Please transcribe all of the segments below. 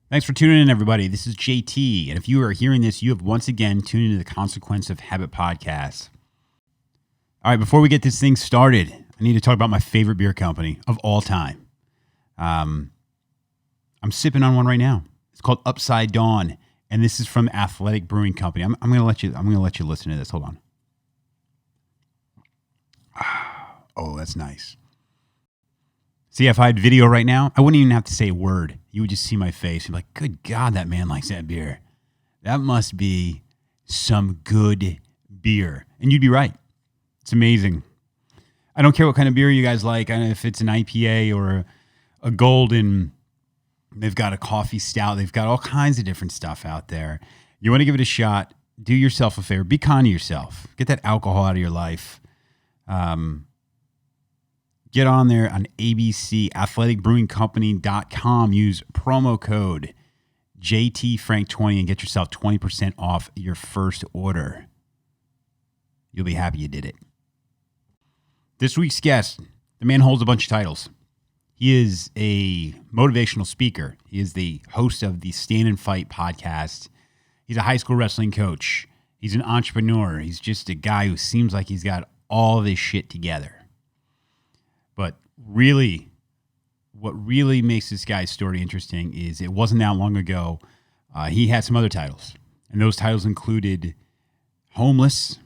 Thanks for tuning in, everybody. This is JT, and if you are hearing this, you have once again tuned into the Consequence of Habit podcast. All right, before we get this thing started, I need to talk about my favorite beer company of all time. I'm sipping on one right now. It's called Upside Dawn, and this is from Athletic Brewing Company. I'm gonna let you listen to this. Hold on. Oh, that's nice. See, if I had video right now, I wouldn't even have to say a word. You would just see my face and be like, good God, that man likes that beer. That must be some good beer. And you'd be right. It's amazing. I don't care what kind of beer you guys like. I don't know if it's an IPA or a golden. They've got a coffee stout. They've got all kinds of different stuff out there. You want to give it a shot. Do yourself a favor. Be kind to yourself. Get that alcohol out of your life. Get on there on ABC, athleticbrewingcompany.com. Use promo code JTFrank20 and get yourself 20% off your first order. You'll be happy you did it. This week's guest, the man holds a bunch of titles. He is a motivational speaker. He is the host of the Stand and Fight podcast. He's a high school wrestling coach. He's an entrepreneur. He's just a guy who seems like he's got all of his shit together. But really, what really makes this guy's story interesting is it wasn't that long ago. He had some other titles, and those titles included homeless,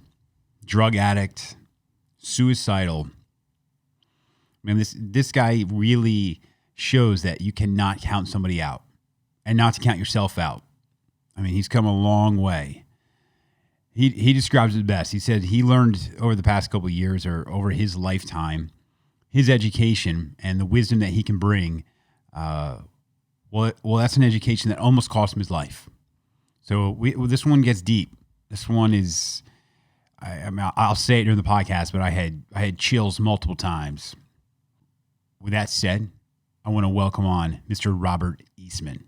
drug addict, suicidal. I mean, this guy really shows that you cannot count somebody out and not to count yourself out. I mean, he's come a long way. He describes it best. He said he learned over the past couple of years or over his lifetime, his education and the wisdom that he can bring, well, that's an education that almost cost him his life. So this one gets deep. This one is, I'll say it during the podcast, but I had chills multiple times. With that said, I want to welcome on Mr. Robert Eastman.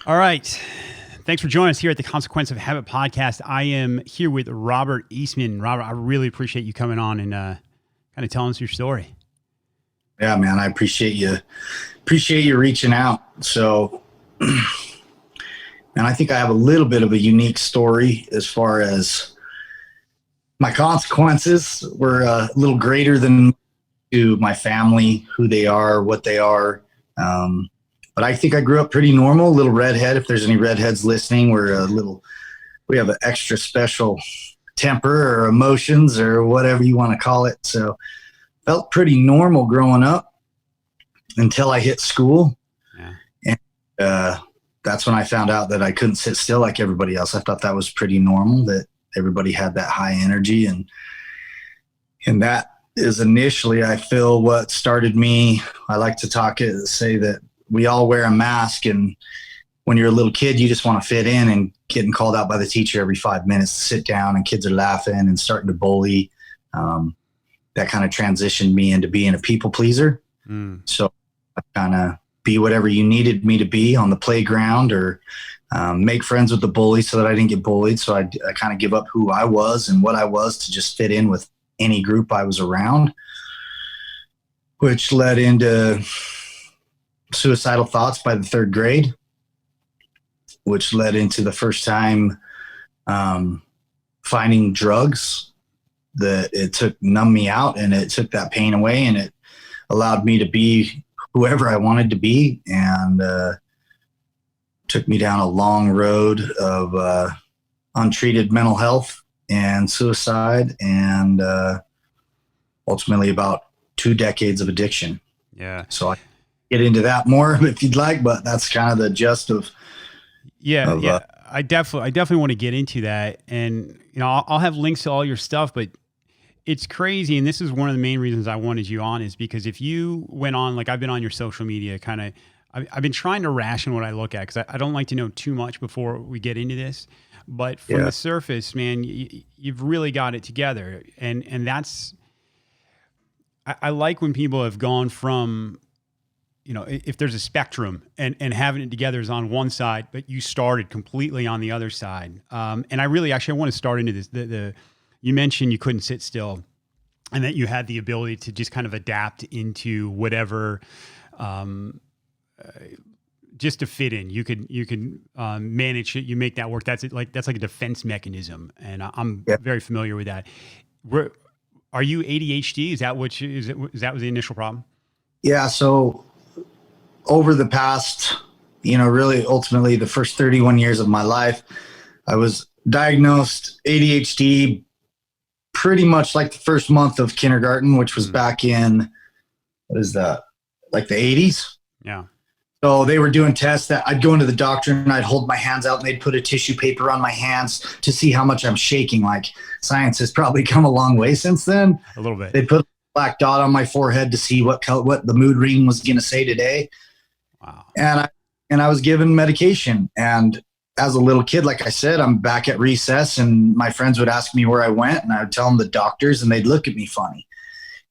All right. Thanks for joining us here at the Consequence of Habit podcast. I am here with Robert Eastman. Robert, I really appreciate you coming on and kind of telling us your story. Yeah, man, I appreciate you reaching out. So, and I think I have a little bit of a unique story as far as my consequences were a little greater than to my family, who they are, what they are. But I think I grew up pretty normal, little redhead. If there's any redheads listening, we have an extra special temper or emotions or whatever you want to call it. So felt pretty normal growing up until I hit school. Yeah. And that's when I found out that I couldn't sit still like everybody else. I thought that was pretty normal, that everybody had that high energy. And that is initially, I feel, what started me. I like to say that we all wear a mask, and when you're a little kid, you just want to fit in, and getting called out by the teacher every 5 minutes to sit down, and kids are laughing and starting to bully. That kind of transitioned me into being a people pleaser. So I kind of be whatever you needed me to be on the playground, or make friends with the bully so that I didn't get bullied. So I kind of give up who I was and what I was to just fit in with any group I was around, which led into suicidal thoughts by the third grade, which led into the first time finding drugs that it took numb me out, and it took that pain away, and it allowed me to be whoever I wanted to be, and took me down a long road of untreated mental health and suicide, and ultimately about 2 decades of addiction. Yeah. So I get into that more if you'd like, but that's kind of the gist of. Yeah. I definitely want to get into that, and I'll have links to all your stuff, but it's crazy. And this is one of the main reasons I wanted you on, is because if you went on, like I've been on your social media, I've been trying to ration what I look at, because I don't like to know too much before we get into this. But from the surface, man, you've really got it together, and that's I like when people have gone from, if there's a spectrum and having it together is on one side, but you started completely on the other side. And I want to start into this. You mentioned you couldn't sit still and that you had the ability to just kind of adapt into whatever, just to fit in. You could manage it. You make that work. That's like a defense mechanism. And I'm very familiar with that. Are you ADHD? Is that what the initial problem? Yeah. So over the past, really ultimately the first 31 years of my life, I was diagnosed ADHD pretty much like the first month of kindergarten, which was back in, what is that? Like the 80s. Yeah. So they were doing tests that I'd go into the doctor and I'd hold my hands out and they'd put a tissue paper on my hands to see how much I'm shaking. Like, science has probably come a long way since then. A little bit. They put a black dot on my forehead to see what the mood ring was going to say today. Wow. And I was given medication. And as a little kid, like I said, I'm back at recess and my friends would ask me where I went and I would tell them the doctors and they'd look at me funny.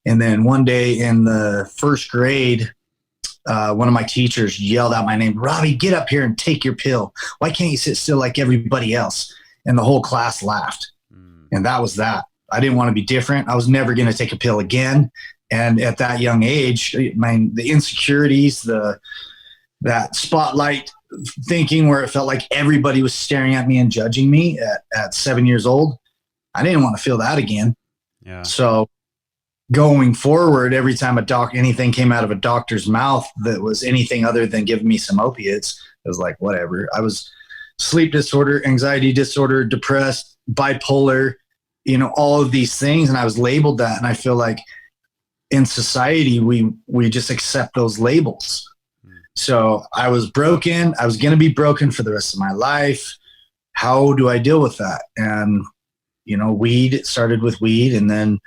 And then one day in the first grade, one of my teachers yelled out my name, "Robbie, get up here and take your pill. Why can't you sit still like everybody else?" And the whole class laughed. And that was that. I didn't want to be different. I was never going to take a pill again. And at that young age, the insecurities, that spotlight thinking where it felt like everybody was staring at me and judging me at 7 years old, I didn't want to feel that again. Yeah. So going forward, every time anything came out of a doctor's mouth that was anything other than giving me some opiates, it was like, whatever. I was sleep disorder, anxiety disorder, depressed, bipolar, all of these things. And I was labeled that. And I feel like in society, we just accept those labels. So I was broken. I was going to be broken for the rest of my life. How do I deal with that? And, weed started with weed and then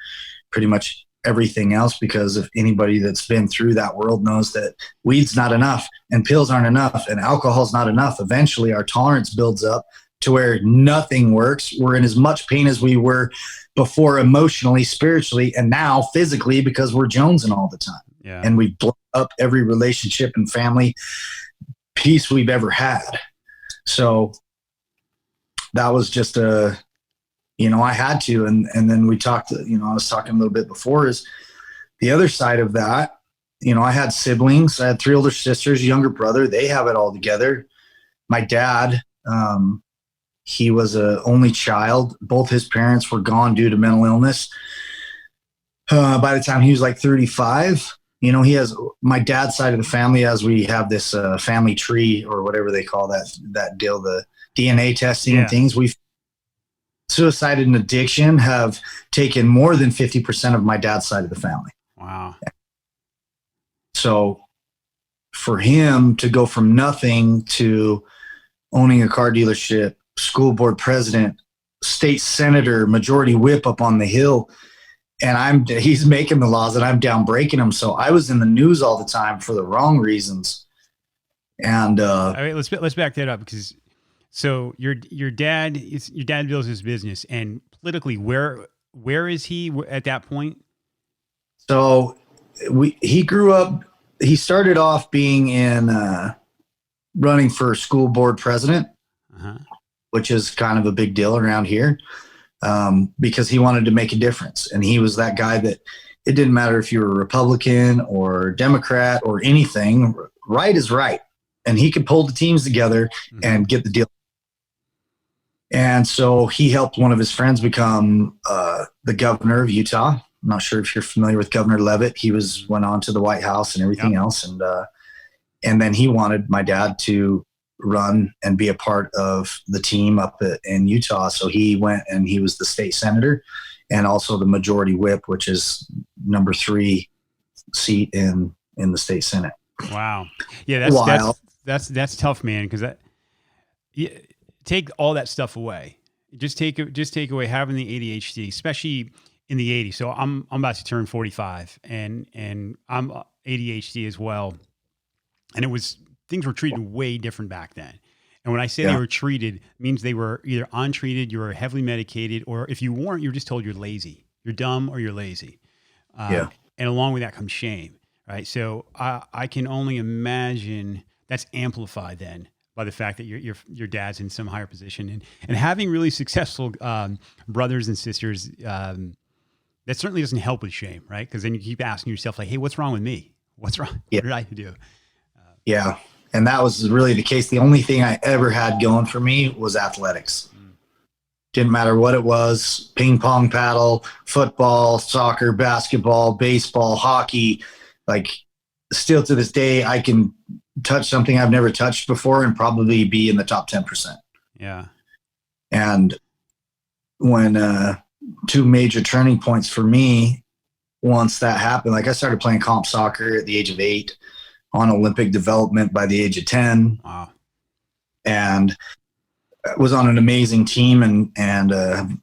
pretty much everything else, because if anybody that's been through that world knows that weed's not enough and pills aren't enough and alcohol's not enough. Eventually our tolerance builds up to where nothing works. We're in as much pain as we were before, emotionally, spiritually, and now physically, because we're jonesing all the time. Yeah. And we blow up every relationship and family piece we've ever had. So that was just I had to. And then we talked, I was talking a little bit before, is the other side of that. I had siblings. I had 3 older sisters, a younger brother. They have it all together. My dad, he was a only child. Both his parents were gone due to mental illness. By the time he was like 35, he has my dad's side of the family, as we have this family tree or whatever they call that deal, the DNA testing and things. Suicide and addiction have taken more than 50% of my dad's side of the family. Wow. So for him to go from nothing to owning a car dealership, school board president, state senator, majority whip up on the Hill, and he's making the laws and I'm down breaking them. So I was in the news all the time for the wrong reasons. And let's back that up, because so your dad builds his business, and politically, where is he at that point? So he grew up. He started off being in running for school board president, which is kind of a big deal around here, because he wanted to make a difference, and he was that guy that it didn't matter if you were a Republican or Democrat or anything. Right is right, and he could pull the teams together and get the deal. And so he helped one of his friends become the governor of Utah. I'm not sure if you're familiar with Governor Levitt. He went on to the White House and everything else. And then he wanted my dad to run and be a part of the team up in Utah. So he went and he was the state senator and also the majority whip, which is number 3 seat in the state Senate. Wow. Yeah. That's tough, man. Cause take all that stuff away. Just take away having the ADHD, especially in the 80s. So I'm about to turn 45 and I'm ADHD as well. And things were treated way different back then. And when I say they were treated, it means they were either untreated, you were heavily medicated, or if you weren't, you were just told you're lazy, you're dumb, or you're lazy. and along with that comes shame, right? So I can only imagine that's amplified then by the fact that your dad's in some higher position, and having really successful brothers and sisters. That certainly doesn't help with shame, right? Because then you keep asking yourself, like, "Hey, what's wrong with me? What's wrong? Yeah. What did I do?" Yeah. And that was really the case. The only thing I ever had going for me was athletics. Didn't matter what it was: ping pong, paddle, football, soccer, basketball, baseball, hockey. Like, still to this day, I can touch something I've never touched before and probably be in the top 10%. Yeah. And when two major turning points for me, once that happened, like I started playing comp soccer at the age of 8, on Olympic development by the age of 10. Wow. And was on an amazing team and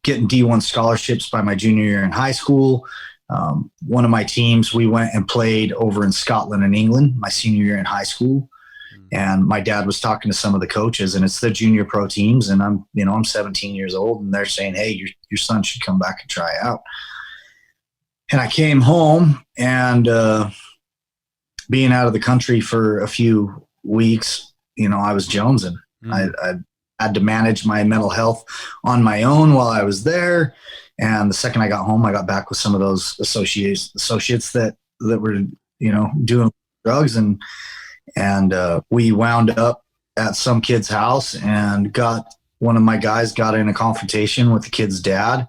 getting D1 scholarships by my junior year in high school. One of my teams, we went and played over in Scotland and England my senior year in high school. And my dad was talking to some of the coaches, and it's the junior pro teams. And I'm 17 years old, and they're saying, "Hey, your son should come back and try out." And I came home, and being out of the country for a few weeks, I was jonesing. I had to manage my mental health on my own while I was there. And the second I got home, I got back with some of those associates that were, doing drugs. And we wound up at some kid's house, and one of my guys got in a confrontation with the kid's dad.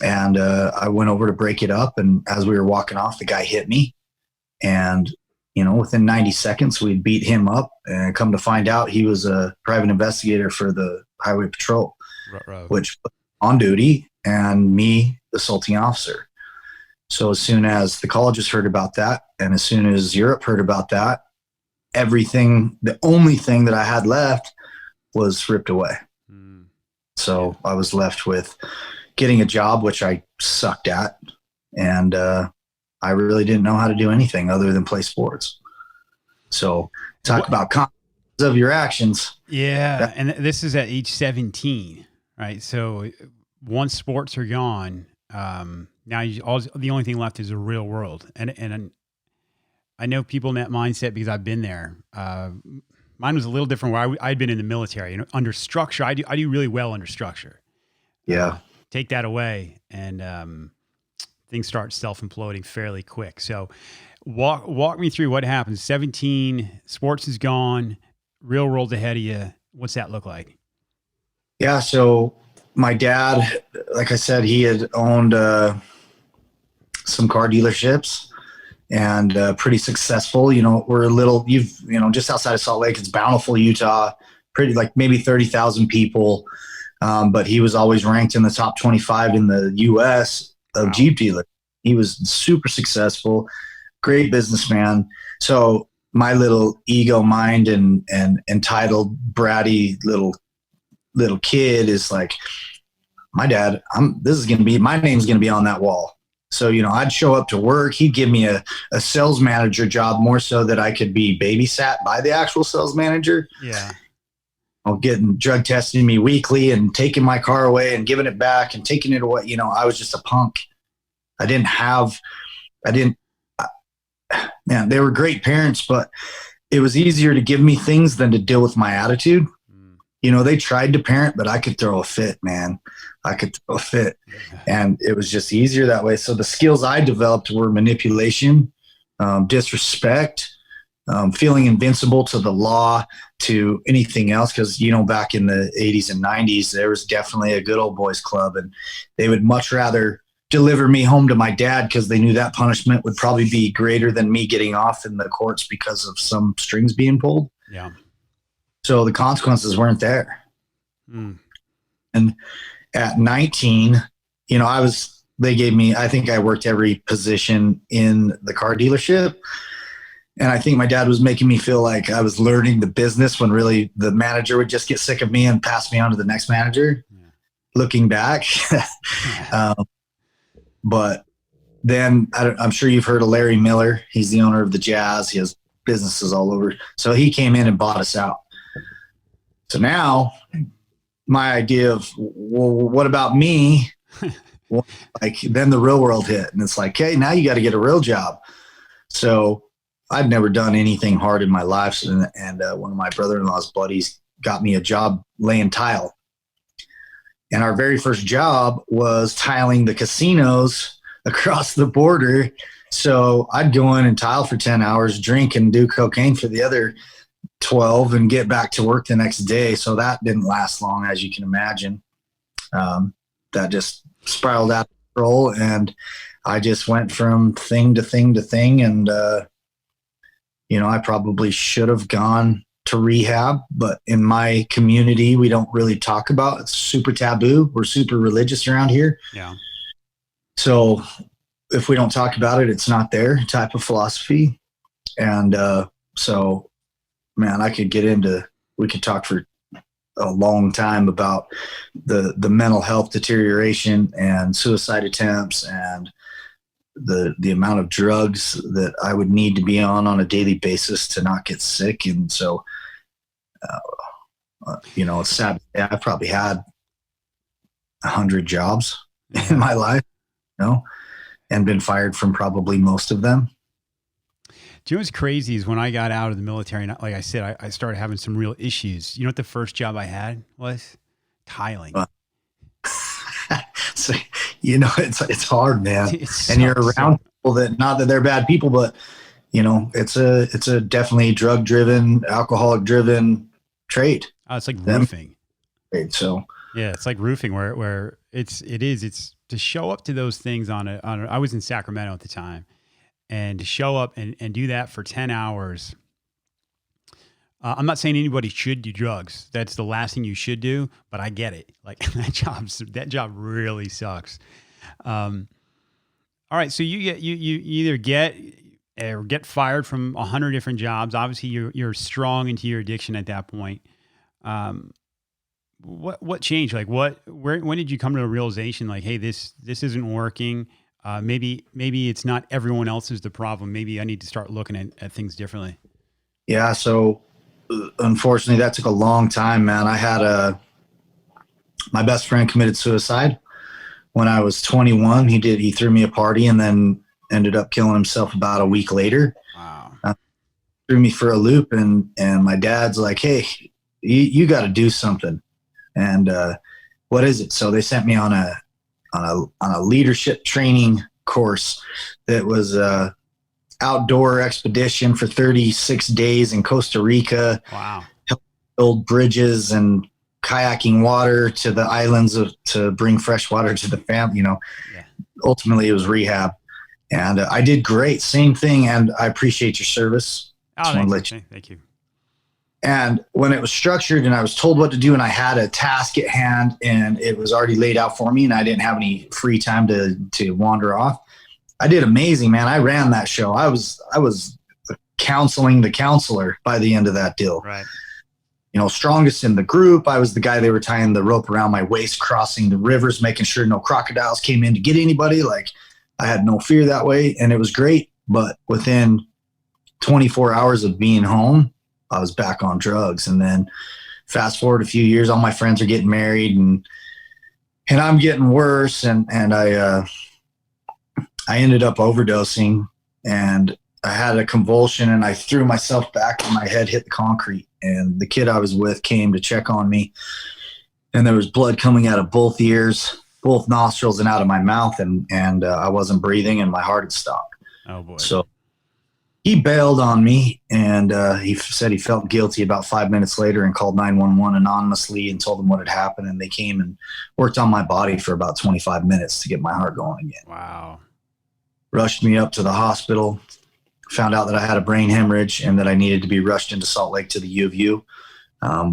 And I went over to break it up. And as we were walking off, the guy hit me. And, within 90 seconds, we beat him up, and come to find out he was a private investigator for the Highway Patrol, which was on duty, and me, the assaulting officer. So as soon as the colleges heard about that, and as soon as Europe heard about that, the only thing that I had left was ripped away. So I was left with getting a job, which I sucked at. And, I really didn't know how to do anything other than play sports. So talk about consequences of your actions. Yeah. And this is at age 17, right? So once sports are gone, now the only thing left is the real world. And I know people in that mindset because I've been there. Mine was a little different where I'd been in the military, under structure. I do really well under structure. Yeah. Take that away, and things start self-imploding fairly quick. So walk me through what happens. 17, sports is gone, real world's ahead of you. What's that look like? Yeah. So my dad, like I said, he had owned some car dealerships, and pretty successful. We're a little, just outside of Salt Lake, it's Bountiful, Utah, pretty, like maybe 30,000 people. But he was always ranked in the top 25 in the US of Jeep dealer. He was super successful, great businessman. So my little ego mind and entitled bratty little kid is like, my dad, my name's going to be on that wall. So, I'd show up to work. He'd give me a sales manager job, more so that I could be babysat by the actual sales manager. Yeah. Getting drug testing me weekly and taking my car away and giving it back and taking it away. I was just a punk. Man, they were great parents, but it was easier to give me things than to deal with my attitude. They tried to parent, but I could throw a fit, man. I could throw a fit, and it was just easier that way. So the skills I developed were manipulation, disrespect, feeling invincible to the law, to anything else. Because, back in the 80s and 90s, there was definitely a good old boys club, and they would much rather deliver me home to my dad because they knew that punishment would probably be greater than me getting off in the courts because of some strings being pulled. Yeah. So the consequences weren't there. And at 19, they gave me, I think I worked every position in the car dealership. And I think my dad was making me feel like I was learning the business, when really the manager would just get sick of me and pass me on to the next manager. Looking back. But then I'm sure you've heard of Larry Miller. He's the owner of the Jazz. He has businesses all over. So he came in and bought us out. So now my idea of, well, what about me? Like then the real world hit, and it's like, hey, now you got to get a real job. So I'd never done anything hard in my life, and one of my brother-in-law's buddies got me a job laying tile. And our very first job was tiling the casinos across the border. So I'd go in and tile for 10 hours, drink and do cocaine for the other 12 and get back to work the next day. So that didn't last long, as you can imagine. That just spiraled out of control, and I just went from thing to thing to thing. And, I probably should have gone to rehab, but in my community, we don't really talk about it. It's super taboo. We're super religious around here. Yeah. So if we don't talk about it, it's not there type of philosophy. And so, man, we could talk for a long time about the mental health deterioration and suicide attempts and the amount of drugs that I would need to be on a daily basis to not get sick. And so, it's sad. I've probably had 100 jobs in my life, and been fired from probably most of them. Do you know what's crazy is when I got out of the military, like I said, I started having some real issues. You know what the first job I had was? Tiling. So, it's hard, man. And you're around people that, not that they're bad people, but it's a definitely drug driven, alcoholic driven trade. Oh, it's like roofing. So yeah, it's like roofing where it's to show up to those things I was in Sacramento at the time, and to show up and do that for 10 hours. I'm not saying anybody should do drugs. That's the last thing you should do, but I get it. Like that job really sucks. All right. So you either get fired from 100 different jobs. Obviously you're strong into your addiction at that point. What changed? Like when did you come to a realization like, hey, this isn't working? Maybe it's not everyone else is the problem. Maybe I need to start looking at things differently. Yeah. So unfortunately that took a long time, man. I had my best friend committed suicide when I was 21. He threw me a party and then ended up killing himself about a week later. Wow. Threw me for a loop, and my dad's like, hey, you got to do something. And what is it? So they sent me on a leadership training course that was outdoor expedition for 36 days in Costa Rica. Wow. Build bridges and kayaking water to the islands to bring fresh water to the family. Yeah. Ultimately it was rehab, and I did great. Same thing. And I appreciate your service. Oh, thank you. And when it was structured and I was told what to do and I had a task at hand and it was already laid out for me and I didn't have any free time to wander off, I did amazing, man. I ran that show. I was counseling the counselor by the end of that deal. Right. Strongest in the group. I was the guy they were tying the rope around my waist, crossing the rivers, making sure no crocodiles came in to get anybody. Like I had no fear that way. And it was great. But within 24 hours of being home, I was back on drugs. And then fast forward a few years, all my friends are getting married and I'm getting worse. And I ended up overdosing, and I had a convulsion and I threw myself back and my head hit the concrete, and the kid I was with came to check on me, and there was blood coming out of both ears, both nostrils, and out of my mouth. And I wasn't breathing and my heart had stopped. Oh boy. So he bailed on me, and he said he felt guilty about 5 minutes later and called 911 anonymously and told them what had happened. And they came and worked on my body for about 25 minutes to get my heart going again. Wow. Rushed me up to the hospital, found out that I had a brain hemorrhage and that I needed to be rushed into Salt Lake to the U of U,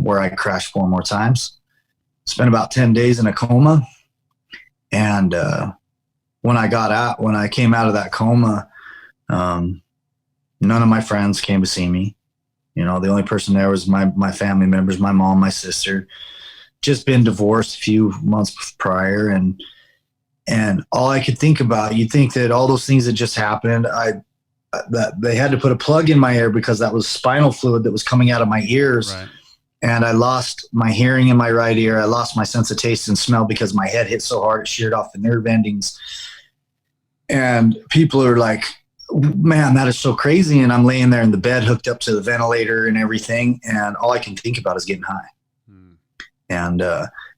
where I crashed 4 more times. Spent about 10 days in a coma. And when I came out of that coma, none of my friends came to see me. The only person there was my family members, my mom, my sister, just been divorced a few months prior. And all I could think about, you'd think that all those things that just happened, that they had to put a plug in my ear because that was spinal fluid that was coming out of my ears. Right. and I lost my hearing in my right ear. I lost my sense of taste and smell because my head hit so hard it sheared off the nerve endings. And people are like, man, that is so crazy. And I'm laying there in the bed hooked up to the ventilator and everything, and all I can think about is getting high. And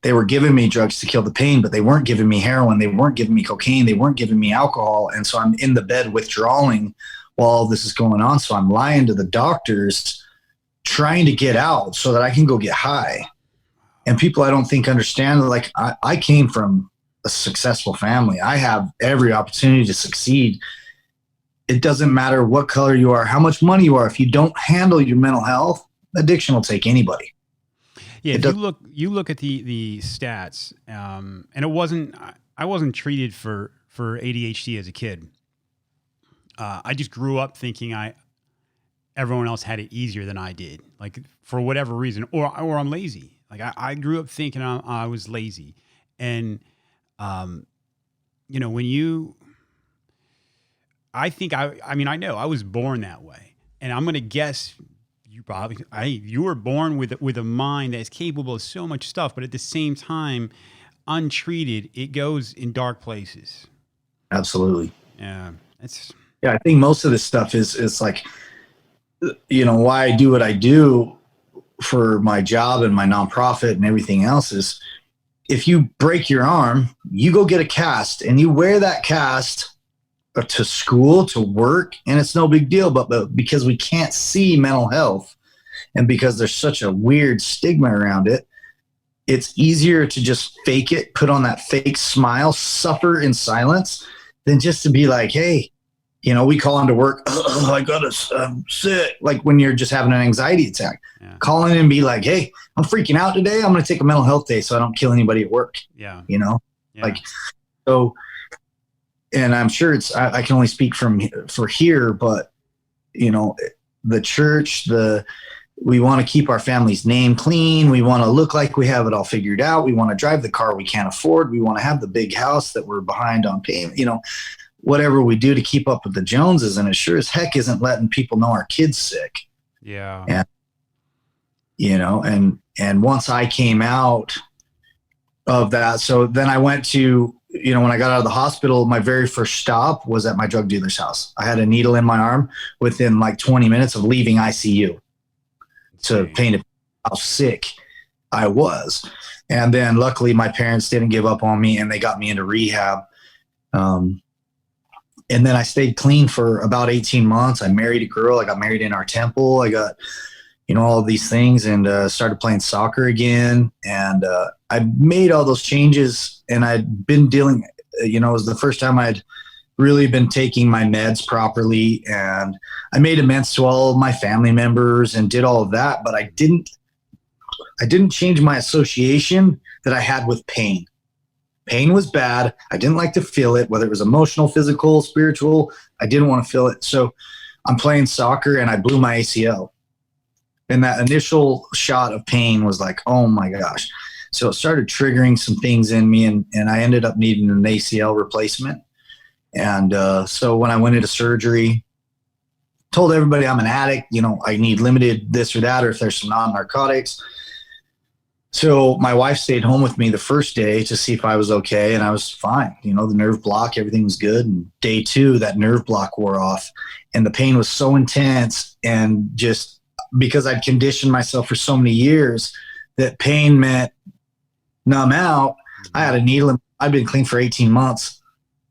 they were giving me drugs to kill the pain, but they weren't giving me heroin. They weren't giving me cocaine. They weren't giving me alcohol. And so I'm in the bed withdrawing while all this is going on. So I'm lying to the doctors trying to get out so that I can go get high. And people I don't think understand, like I came from a successful family. I have every opportunity to succeed. It doesn't matter what color you are, how much money you are. If you don't handle your mental health, addiction will take anybody. Yeah, if you look at the stats, and I wasn't treated for ADHD as a kid. I just grew up thinking everyone else had it easier than I did, like for whatever reason, or I'm lazy. Like I grew up thinking I was lazy, and I know I was born that way, and I'm gonna guess. You were born with a mind that's capable of so much stuff, but at the same time, untreated, it goes in dark places. Absolutely. Yeah, I think most of this stuff is like, why I do what I do for my job and my nonprofit and everything else is, if you break your arm, you go get a cast and you wear that cast to school, to work, and it's no big deal. But because we can't see mental health, and because there's such a weird stigma around it, it's easier to just fake it, put on that fake smile, suffer in silence, than just to be like, hey, we call into work, I'm sick. Like when you're just having an anxiety attack, call in and be like, hey, I'm freaking out today. I'm going to take a mental health day so I don't kill anybody at work. Yeah. Like, so, and I'm sure I can only speak for here, but the church, we want to keep our family's name clean. We want to look like we have it all figured out. We want to drive the car we can't afford. We want to have the big house that we're behind on payment, whatever we do to keep up with the Joneses. And it sure as heck isn't letting people know our kid's sick. Yeah. And once I came out of that, so then I went to, when I got out of the hospital, my very first stop was at my drug dealer's house. I had a needle in my arm within like 20 minutes of leaving ICU to paint how sick I was. And then luckily my parents didn't give up on me and they got me into rehab. And then I stayed clean for about 18 months. I married a girl. I got married in our temple. I got, all of these things, and started playing soccer again. And I made all those changes, and I'd been dealing, it was the first time I'd really been taking my meds properly. And I made amends to all of my family members and did all of that, but I didn't change my association that I had with pain. Pain was bad. I didn't like to feel it, whether it was emotional, physical, spiritual. I didn't want to feel it. So I'm playing soccer and I blew my ACL. And that initial shot of pain was like, oh my gosh. So it started triggering some things in me, and I ended up needing an ACL replacement. And so when I went into surgery, told everybody I'm an addict, I need limited this or that, or if there's some non-narcotics. So my wife stayed home with me the first day to see if I was okay, and I was fine. The nerve block, everything was good. And day 2, that nerve block wore off, and the pain was so intense, and just because I'd conditioned myself for so many years that pain meant numb out. I had a needle, and I'd been clean for 18 months.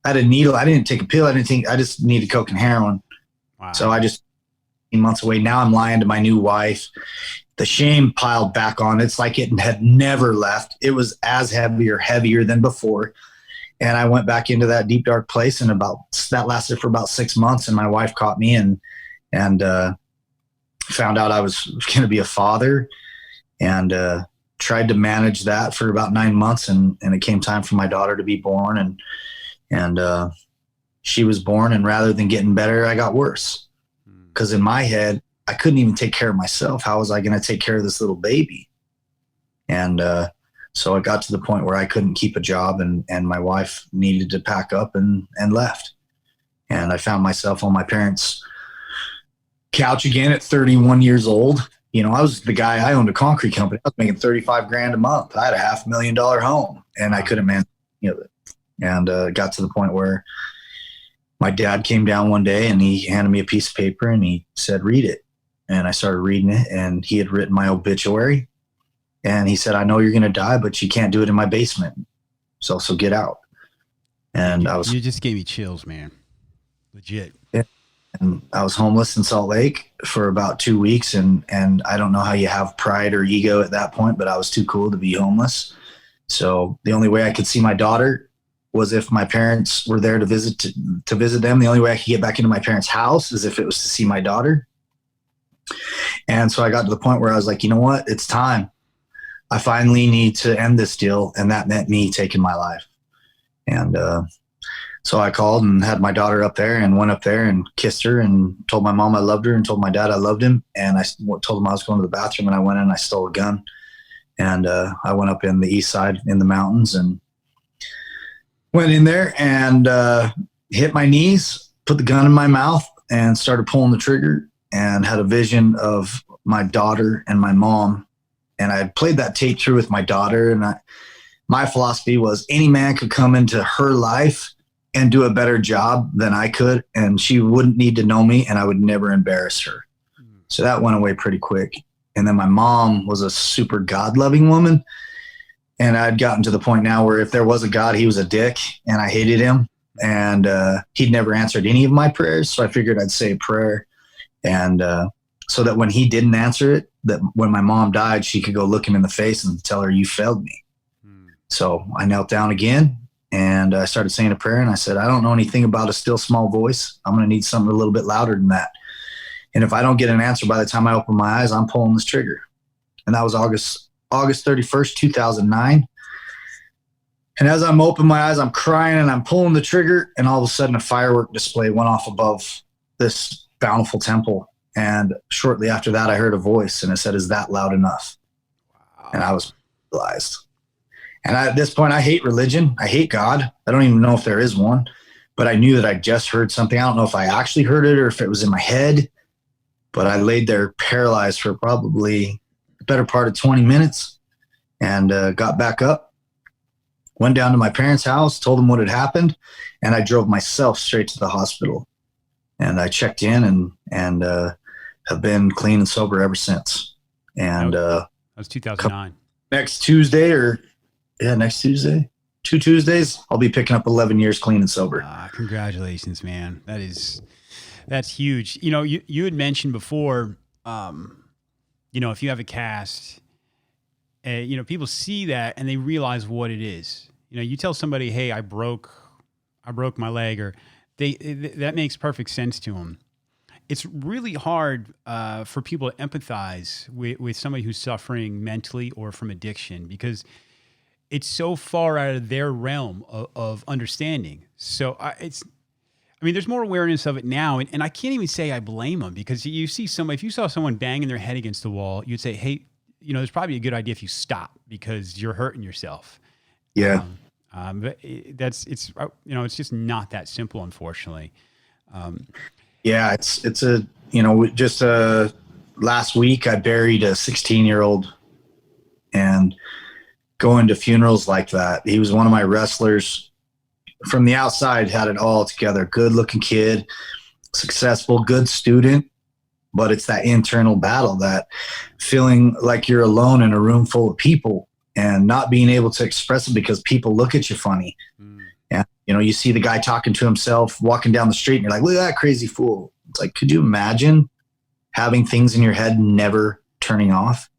I had a needle. I didn't take a pill. I just needed coke and heroin. Wow. So I just 18 months away. Now I'm lying to my new wife. The shame piled back on. It's like it had never left. It was as heavy or heavier than before. And I went back into that deep, dark place, and that lasted for about 6 months. And my wife caught me and found out I was going to be a father, and tried to manage that for about 9 months. And it came time for my daughter to be born, and she was born. And rather than getting better, I got worse, because in my head, I couldn't even take care of myself. How was I going to take care of this little baby? And so it got to the point where I couldn't keep a job, and my wife needed to pack up and left. And I found myself on my parents' couch again at 31 years old. I was the guy, I owned a concrete company. I was making 35 grand a month. I had a $500,000 home and I couldn't manage, it. And got to the point where my dad came down one day and he handed me a piece of paper and he said, read it. And I started reading it, and he had written my obituary. And he said, I know you're going to die, but you can't do it in my basement. So get out. And you just gave me chills, man. Legit. Yeah. And I was homeless in Salt Lake for about 2 weeks. And I don't know how you have pride or ego at that point, but I was too cool to be homeless. So the only way I could see my daughter was if my parents were there to visit them. The only way I could get back into my parents' house is if it was to see my daughter. And so I got to the point where I was like, you know what? It's time. I finally need to end this deal. And that meant me taking my life. And so I called and had my daughter up there and went up there and kissed her and told my mom I loved her and told my dad I loved him. And I told him I was going to the bathroom, and I went in and I stole a gun. And I went up in the east side in the mountains and went in there and hit my knees, put the gun in my mouth, and started pulling the trigger, and had a vision of my daughter and my mom. And I had played that tape through with my daughter. And my philosophy was any man could come into her life and do a better job than I could. And she wouldn't need to know me, and I would never embarrass her. So that went away pretty quick. And then my mom was a super God-loving woman. And I'd gotten to the point now where if there was a God, he was a dick and I hated him. And he'd never answered any of my prayers. So I figured I'd say a prayer. And so that when he didn't answer it, that when my mom died, she could go look him in the face and tell her, you failed me. So I knelt down again and I started saying a prayer. And I said, I don't know anything about a still small voice. I'm going to need something a little bit louder than that. And if I don't get an answer by the time I open my eyes, I'm pulling this trigger. And that was August 31st, 2009. And as I'm opening my eyes, I'm crying and I'm pulling the trigger. And all of a sudden a firework display went off above this bountiful temple. And shortly after that, I heard a voice and it said, is that loud enough? Wow. And I was realized. And at this point, I hate religion. I hate God. I don't even know if there is one, but I knew that I just heard something. I don't know if I actually heard it or if it was in my head, but I laid there paralyzed for probably the better part of 20 minutes and got back up, went down to my parents' house, told them what had happened. And I drove myself straight to the hospital. And I checked in and have been clean and sober ever since. And that was 2009. Next Tuesday, 2 Tuesdays, I'll be picking up 11 years clean and sober. Congratulations, man. That's huge. You had mentioned before, if you have a cast, people see that and they realize what it is. You tell somebody, hey, I broke my leg, or that makes perfect sense to them. It's really hard for people to empathize with somebody who's suffering mentally or from addiction, because it's so far out of their realm of understanding. So there's more awareness of it now, and I can't even say I blame them, because if you saw someone banging their head against the wall, you'd say, hey, there's probably a good idea if you stop because you're hurting yourself. Yeah. But it's just not that simple, unfortunately. Yeah, it's last week I buried a 16-year-old, and going to funerals like that. He was one of my wrestlers. From the outside, had it all together. Good looking kid, successful, good student. But it's that internal battle, that feeling like you're alone in a room full of people and not being able to express it because people look at you funny. And, you see the guy talking to himself, walking down the street, and you're like, look at that crazy fool. It's like, could you imagine having things in your head never turning off?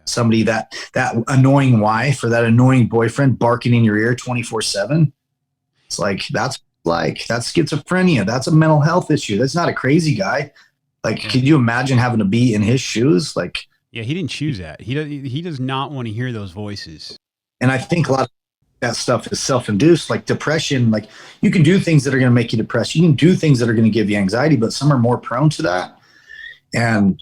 Somebody that annoying wife or that annoying boyfriend barking in your ear 24/7. It's like, that's schizophrenia. That's a mental health issue. That's not a crazy guy. Like, could you imagine having to be in his shoes? Like, yeah, he didn't choose that. He does not want to hear those voices. And I think a lot of that stuff is self-induced, like depression. Like, you can do things that are going to make you depressed. You can do things that are going to give you anxiety, but some are more prone to that. And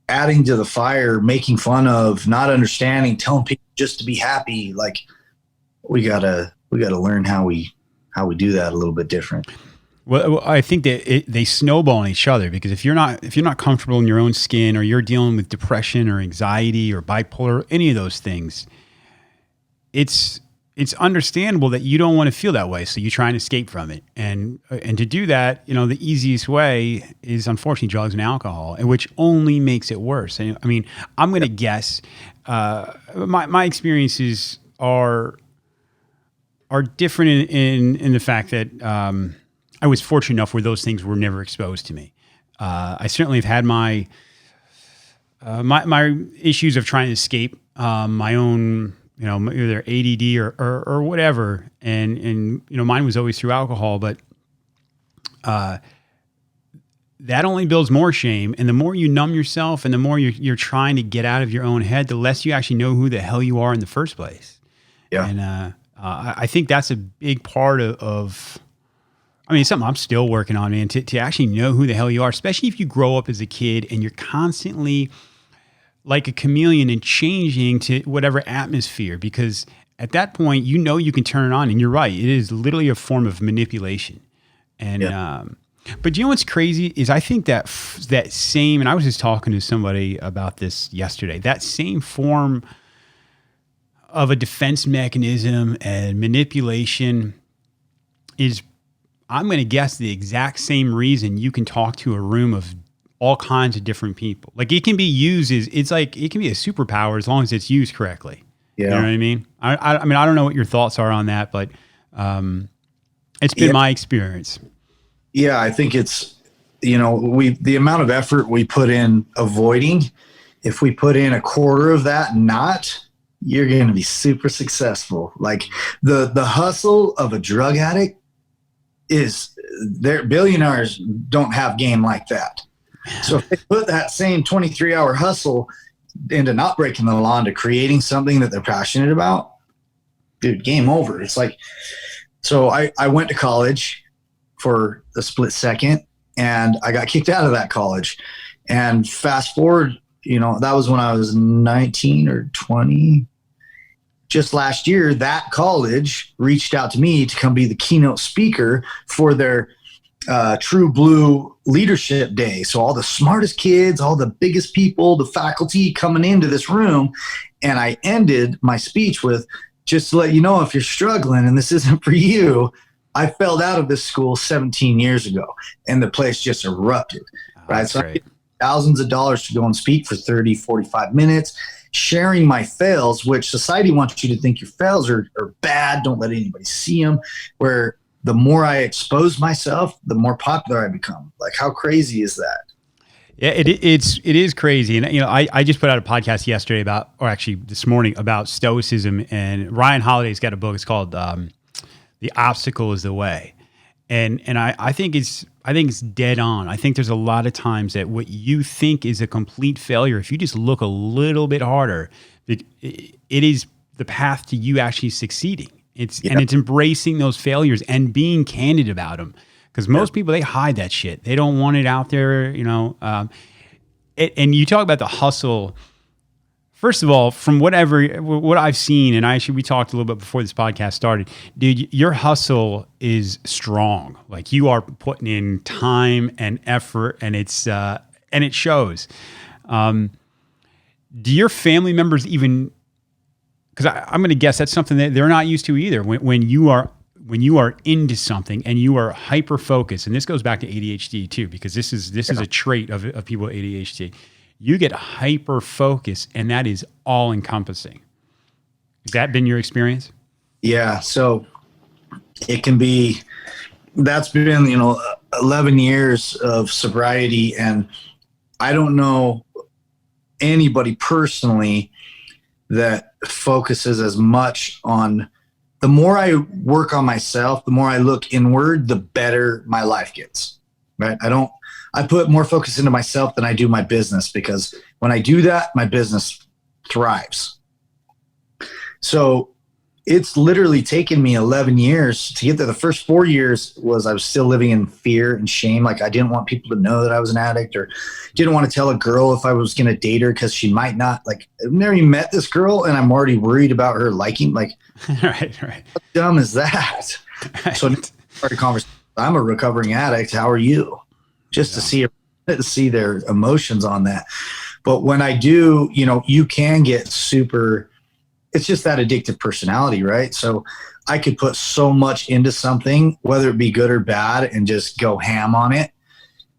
adding to the fire, making fun of, not understanding, telling people just to be happy. Like, we gotta learn how we do that a little bit different. Well, I think that they snowball on each other, because if you're not comfortable in your own skin, or you're dealing with depression or anxiety or bipolar, any of those things, it's understandable that you don't want to feel that way. So you try and escape from it, and to do that, the easiest way is unfortunately drugs and alcohol, and which only makes it worse. I mean, I'm going to guess my experiences are different in the fact that I was fortunate enough where those things were never exposed to me. I certainly have had my issues of trying to escape my own, either ADD or whatever, and mine was always through alcohol. But that only builds more shame, and the more you numb yourself, and the more you're trying to get out of your own head, the less you actually know who the hell you are in the first place. Yeah, and I think that's a big part of. I mean, it's something I'm still working on, man, to actually know who the hell you are, especially if you grow up as a kid and you're constantly like a chameleon and changing to whatever atmosphere, because at that point, you can turn it on, and you're right. It is literally a form of manipulation. And, but what's crazy is I think that same, and I was just talking to somebody about this yesterday, that same form of a defense mechanism and manipulation is, I'm going to guess, the exact same reason you can talk to a room of all kinds of different people. Like, it can be used it's like, it can be a superpower as long as it's used correctly. Yeah. You know what I mean? I mean, I don't know what your thoughts are on that, but it's been my experience. Yeah, I think it's, the amount of effort we put in avoiding, if we put in a quarter of that, you're going to be super successful. Like the hustle of a drug addict is, their billionaires don't have game like that. So if they put that same 23-hour hustle into not breaking the law, into creating something that they're passionate about, dude, game over. It's like, so I went to college for a split second, and I got kicked out of that college. And fast forward, that was when I was 19 or 20. Just last year, that college reached out to me to come be the keynote speaker for their True Blue Leadership Day. So all the smartest kids, all the biggest people, the faculty coming into this room. And I ended my speech with, just to let you know, if you're struggling and this isn't for you, I failed out of this school 17 years ago, and the place just erupted. Right. So I paid thousands of dollars to go and speak for 30, 45 minutes. Sharing my fails, which society wants you to think your fails are bad. Don't let anybody see them. Where the more I expose myself, the more popular I become. Like, how crazy is that? Yeah, it is crazy. And, I just put out a podcast yesterday this morning about stoicism, and Ryan Holiday's got a book. It's called The Obstacle is the Way. And I think it's dead on. I think there's a lot of times that what you think is a complete failure, if you just look a little bit harder, it is the path to you actually succeeding. And it's embracing those failures and being candid about them. Because most people, they hide that shit. They don't want it out there, and you talk about the hustle. First of all, from what I've seen, and we talked a little bit before this podcast started, dude, your hustle is strong. Like, you are putting in time and effort, and it shows. Do your family members even? Because I'm going to guess that's something that they're not used to either. When you are into something and you are hyper focused, and this goes back to ADHD too, because this is a trait of people with ADHD. You get hyper focused, and that is all encompassing. Has that been your experience? Yeah. So it can be, that's been, 11 years of sobriety. And I don't know anybody personally that focuses as much on, the more I work on myself, the more I look inward, the better my life gets. Right. I put more focus into myself than I do my business, because when I do that, my business thrives. So it's literally taken me 11 years to get there. The first 4 years was I was still living in fear and shame. Like, I didn't want people to know that I was an addict, or didn't want to tell a girl if I was going to date her, because she might not. Like, I've never even met this girl, and I'm already worried about her liking. Like, right. How dumb is that? Right. So I started a conversation I'm a recovering addict. How are you? Just to see their emotions on that. But when I do, you can get super, it's just that addictive personality, right? So I could put so much into something, whether it be good or bad, and just go ham on it.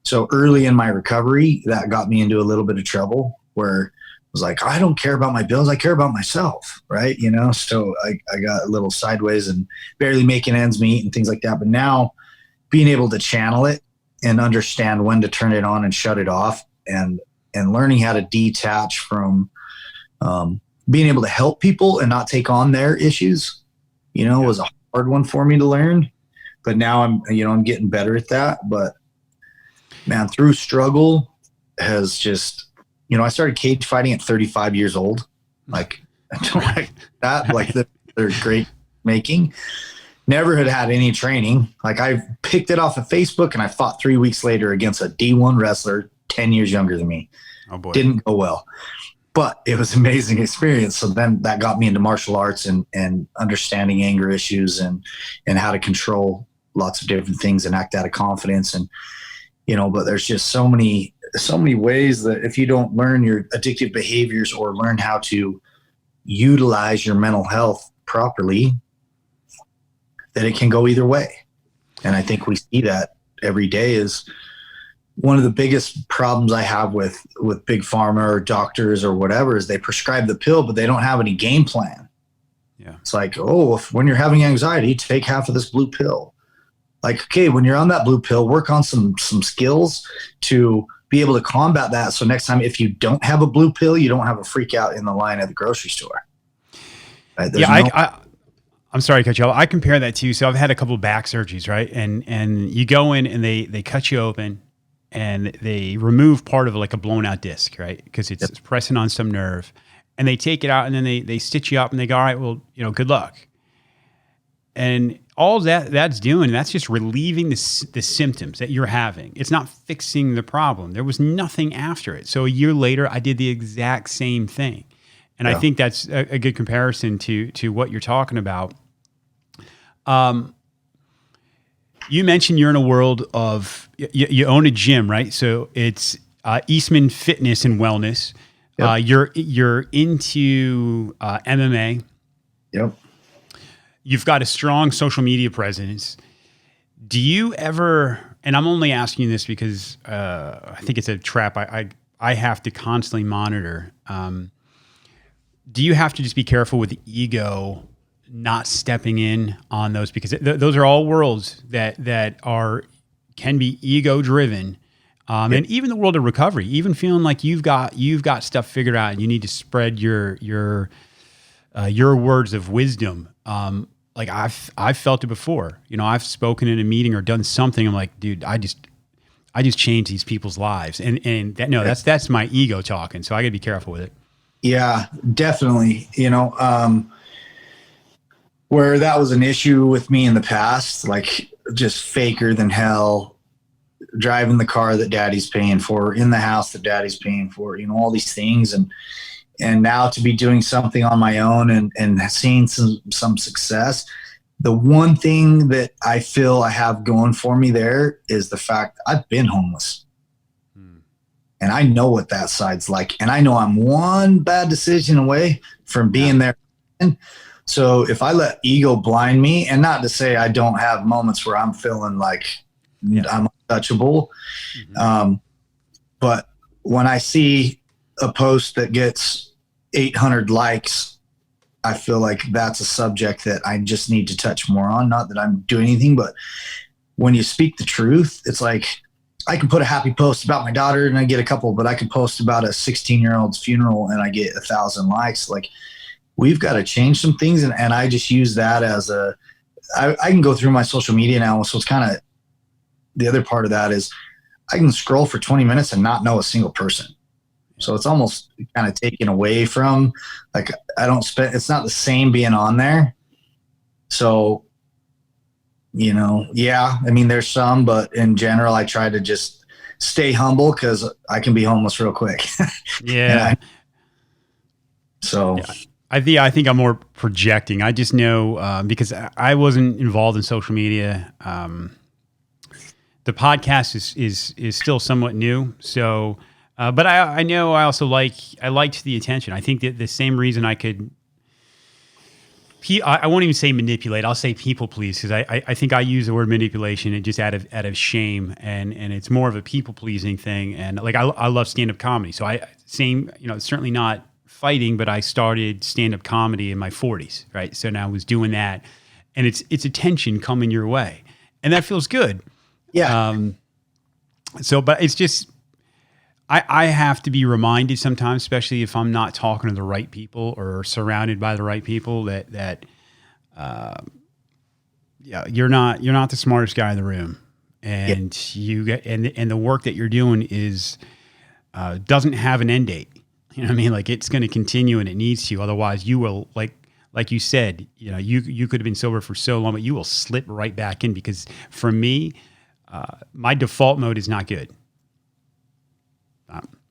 So early in my recovery, that got me into a little bit of trouble where I was like, I don't care about my bills. I care about myself. Right. So I got a little sideways and barely making ends meet and things like that. But now being able to channel it and understand when to turn it on and shut it off, and learning how to detach from being able to help people and not take on their issues, was a hard one for me to learn. But now I'm getting better at that. But man, through struggle has just, I started cage fighting at 35 years old. Like, I don't like that. Like, they're great making. Never had any training. Like, I picked it off of Facebook and I fought 3 weeks later against a D1 wrestler 10 years younger than me. Oh boy. Didn't go well, but it was an amazing experience. So then that got me into martial arts and understanding anger issues and how to control lots of different things and act out of confidence. And, but there's just so many ways that if you don't learn your addictive behaviors or learn how to utilize your mental health properly, that it can go either way. And I think we see that every day. Is one of the biggest problems I have with big pharma or doctors or whatever is they prescribe the pill, but they don't have any game plan. Yeah. It's like, when you're having anxiety, take half of this blue pill. Like, okay, when you're on that blue pill, work on some skills to be able to combat that. So next time, if you don't have a blue pill, you don't have a freak out in the line at the grocery store. Right? I'm sorry to cut you off. I compare that to, so I've had a couple of back surgeries, right? And you go in and they cut you open and they remove part of like a blown out disc, right? Because it's pressing on some nerve, and they take it out and then they stitch you up and they go, all right, well, good luck. And all that's doing, that's just relieving the symptoms that you're having. It's not fixing the problem. There was nothing after it. So a year later, I did the exact same thing. And I think that's a good comparison to what you're talking about. You mentioned you're in a world of, you own a gym, right? So it's Eastman Fitness and Wellness. Yep. You're into MMA. Yep. You've got a strong social media presence. Do you ever, and I'm only asking you this because I think it's a trap I have to constantly monitor. Do you have to just be careful with the ego not stepping in on those? Because those are all worlds that can be ego driven. And even the world of recovery, even feeling like you've got stuff figured out and you need to spread your words of wisdom. Like I've felt it before. I've spoken in a meeting or done something. I'm like, dude, I just changed these people's lives, and that's my ego talking. So I got to be careful with it. Yeah, definitely. Where that was an issue with me in the past, like just faker than hell, driving the car that daddy's paying for, in the house that daddy's paying for, all these things. And now to be doing something on my own and seeing some success. The one thing that I feel I have going for me there is the fact I've been homeless. And I know what that side's like. And I know I'm one bad decision away from being there. So if I let ego blind me, and not to say I don't have moments where I'm feeling like I'm untouchable, but when I see a post that gets 800 likes, I feel like that's a subject that I just need to touch more on. Not that I'm doing anything, but when you speak the truth, it's like, I can put a happy post about my daughter and I get a couple, but I can post about a 16-year-old's funeral and I get 1,000 likes. Like, we've got to change some things. And I just use that as I can go through my social media now. So it's kind of, the other part of that is I can scroll for 20 minutes and not know a single person. So it's almost kind of taken away from, like, it's not the same being on there. So, there's some, but in general, I try to just stay humble because I can be homeless real quick. Yeah. I think I'm more projecting. I just know because I wasn't involved in social media the podcast is still somewhat new. So, but I know I also liked the attention. I think that the same reason I could. I won't even say manipulate. I'll say people please, because I think I use the word manipulation and just out of shame, and it's more of a people pleasing thing. And like I love stand up comedy, so it's certainly not fighting, but I started stand up comedy in my 40s, right? So now I was doing that, and it's attention coming your way, and that feels good. Yeah. But it's just. I have to be reminded sometimes, especially if I'm not talking to the right people or surrounded by the right people, that you're not the smartest guy in the room, and you get and the work that you're doing is doesn't have an end date. You know what I mean? Like, it's going to continue, and it needs to. Otherwise, you will like you said. You could have been sober for so long, but you will slip right back in, because for me, my default mode is not good.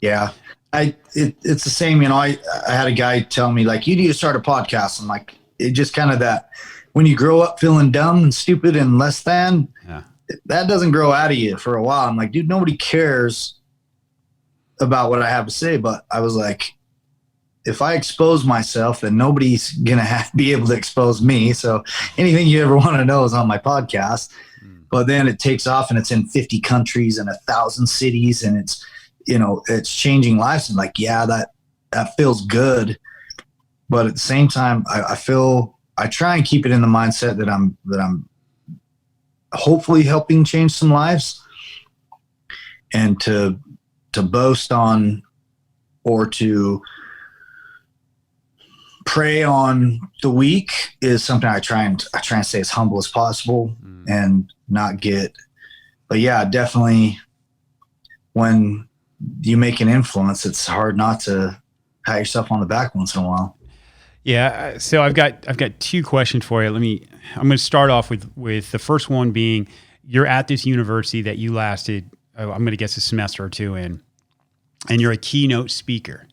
Yeah, it's the same. I had a guy tell me, like, you need to start a podcast. I'm like, it just kind of that when you grow up feeling dumb and stupid and less than, that doesn't grow out of you for a while. I'm like, dude, nobody cares about what I have to say. But I was like, if I expose myself, then nobody's gonna be able to expose me. So anything you ever want to know is on my podcast. But then it takes off, and it's in 50 countries and 1,000 cities, and it's changing lives. And like, that feels good. But at the same time, I try and keep it in the mindset that I'm hopefully helping change some lives, and to boast on or to prey on the weak is something I try and stay as humble as possible and not get, but yeah, definitely when you make an influence, it's hard not to pat yourself on the back once in a while. Yeah. So I've got two questions for you. I'm going to start off with the first one being, you're at this university that you lasted, I'm going to guess a semester or two in, and you're a keynote speaker.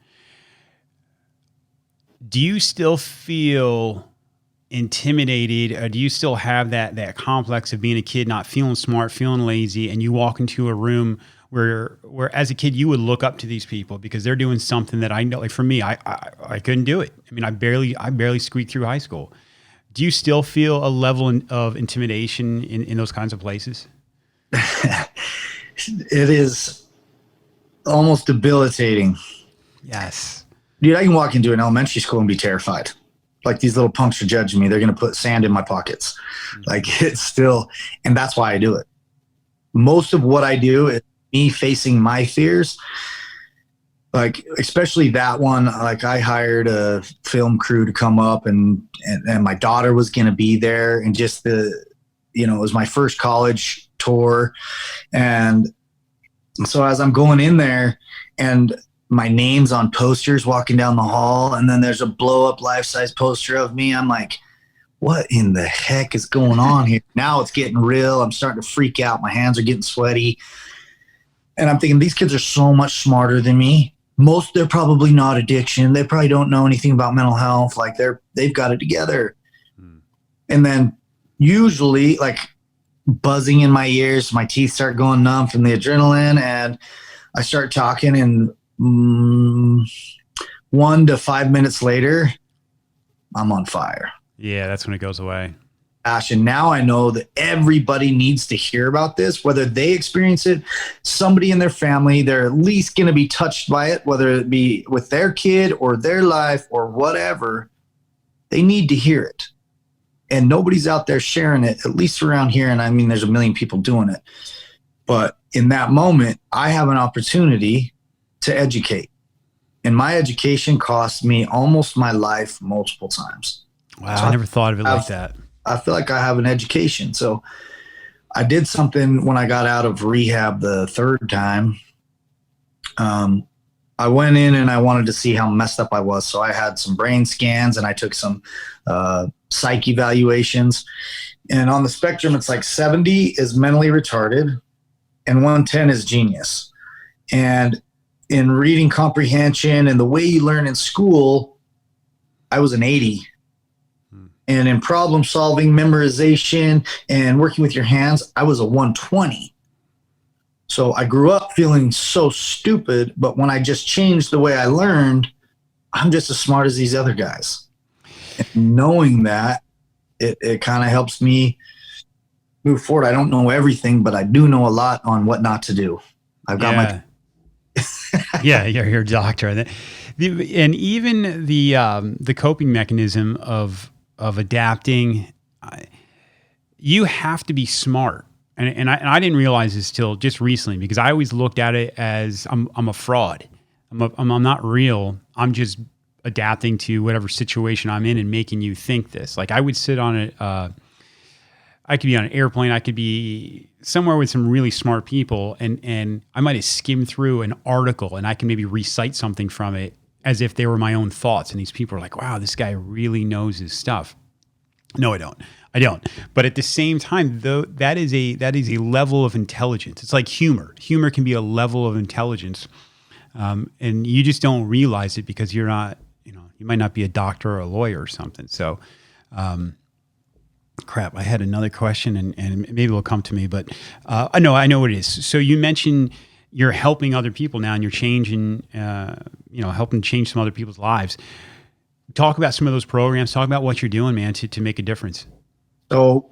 Do you still feel intimidated, or do you still have that complex of being a kid, not feeling smart, feeling lazy, and you walk into a room where as a kid you would look up to these people because they're doing something that I know, like for me, I couldn't do it. I mean, I barely squeaked through high school. Do you still feel a level of intimidation in those kinds of places? It is almost debilitating. Yes. Dude, I can walk into an elementary school and be terrified. Like, these little punks are judging me. They're going to put sand in my pockets. Like, it's still, and that's why I do it. Most of what I do is me facing my fears. Like, especially that one, like, I hired a film crew to come up, and my daughter was going to be there, and just it was my first college tour. And so as I'm going in there, and my name's on posters walking down the hall, and then there's a blow up life-size poster of me, I'm like, what in the heck is going on here? Now it's getting real. I'm starting to freak out. My hands are getting sweaty. And I'm thinking, these kids are so much smarter than me. They're probably not addiction. They probably don't know anything about mental health. Like, they've got it together. And then usually, like, buzzing in my ears, my teeth start going numb from the adrenaline, and I start talking, and 1 to 5 minutes later, I'm on fire. Yeah, that's when it goes away. And now I know that everybody needs to hear about this, whether they experience it, somebody in their family, they're at least going to be touched by it, whether it be with their kid or their life or whatever. They need to hear it. And nobody's out there sharing it, at least around here. And I mean, there's a million people doing it. But in that moment, I have an opportunity to educate. And my education cost me almost my life multiple times. Wow, so I never thought of it like that. I feel like I have an education. So I did something when I got out of rehab the third time. I went in and I wanted to see how messed up I was. So I had some brain scans and I took some psych evaluations. And on the spectrum, it's like 70 is mentally retarded and 110 is genius. And in reading comprehension and the way you learn in school, I was an 80. And in problem solving, memorization, and working with your hands, I was a 120. So I grew up feeling so stupid, but when I just changed the way I learned, I'm just as smart as these other guys. And knowing that, it kind of helps me move forward. I don't know everything, but I do know a lot on what not to do. I've got my yeah, you're a doctor. And even the coping mechanism of adapting, you have to be smart. And I didn't realize this till just recently, because I always looked at it as I'm a fraud. I'm not real. I'm just adapting to whatever situation I'm in and making you think this. Like I would sit on it. I could be on an airplane. I could be somewhere with some really smart people, and I might have skimmed through an article, and I can maybe recite something from it as if they were my own thoughts. And these people are like, "Wow, this guy really knows his stuff." No, I don't. But at the same time, though, that is a level of intelligence. It's like humor. Humor can be a level of intelligence, and you just don't realize it because you're not. You might not be a doctor or a lawyer or something. So. Crap, I had another question and maybe it'll come to me, but I know what it is. So you mentioned you're helping other people now and you're changing, helping change some other people's lives. Talk about some of those programs. Talk about what you're doing, man, to make a difference. So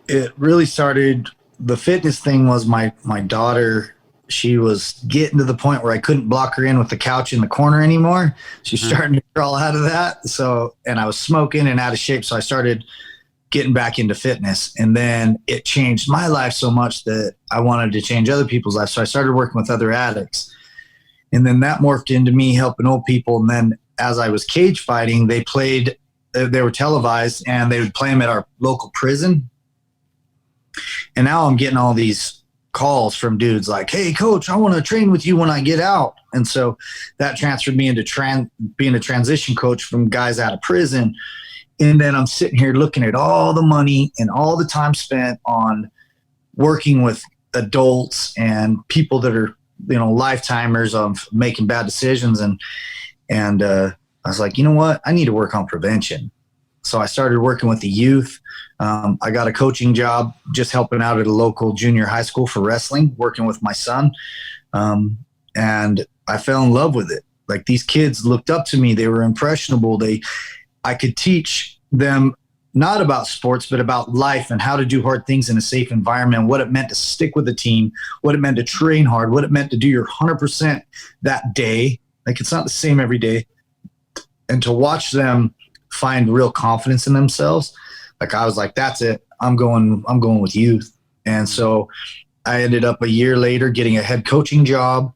it really started, the fitness thing was my daughter. She was getting to the point where I couldn't block her in with the couch in the corner anymore. She's starting to crawl out of that. So, and I was smoking and out of shape. So I started getting back into fitness, and then it changed my life so much that I wanted to change other people's lives. So I started working with other addicts, and then that morphed into me helping old people. And then as I was cage fighting, they were televised, and they would play them at our local prison. And now I'm getting all these calls from dudes like, "Hey coach, I want to train with you when I get out." And so that transferred me into being a transition coach from guys out of prison. And then I'm sitting here looking at all the money and all the time spent on working with adults and people that are, lifetimers of making bad decisions. And I was like, you know what? I need to work on prevention. So I started working with the youth. I got a coaching job just helping out at a local junior high school for wrestling, working with my son. And I fell in love with it. Like these kids looked up to me. They were impressionable. I could teach them not about sports, but about life and how to do hard things in a safe environment, what it meant to stick with the team, what it meant to train hard, what it meant to do your 100% that day. Like it's not the same every day. And to watch them find real confidence in themselves. Like I was like, that's it. I'm going with youth. And so I ended up a year later getting a head coaching job.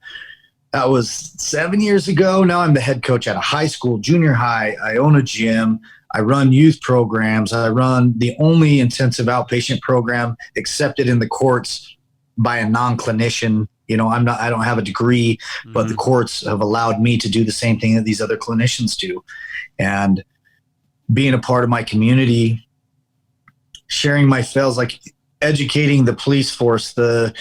That was 7 years ago. Now I'm the head coach at a high school, junior high. I own a gym. I run youth programs. I run the only intensive outpatient program accepted in the courts by a non-clinician. I don't have a degree, but the courts have allowed me to do the same thing that these other clinicians do. And being a part of my community, sharing my fails, like educating the police force, the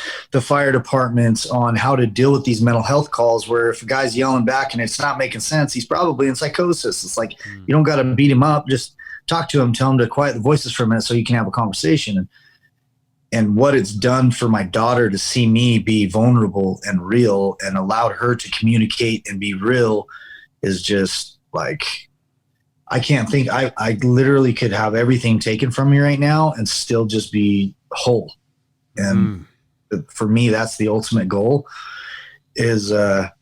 fire departments on how to deal with these mental health calls, where if a guy's yelling back and it's not making sense, he's probably in psychosis. It's like, you don't got to beat him up. Just talk to him, tell him to quiet the voices for a minute so you can have a conversation. And what it's done for my daughter to see me be vulnerable and real and allowed her to communicate and be real is just like, I can't think. I literally could have everything taken from me right now and still just be whole. And for me, that's the ultimate goal, is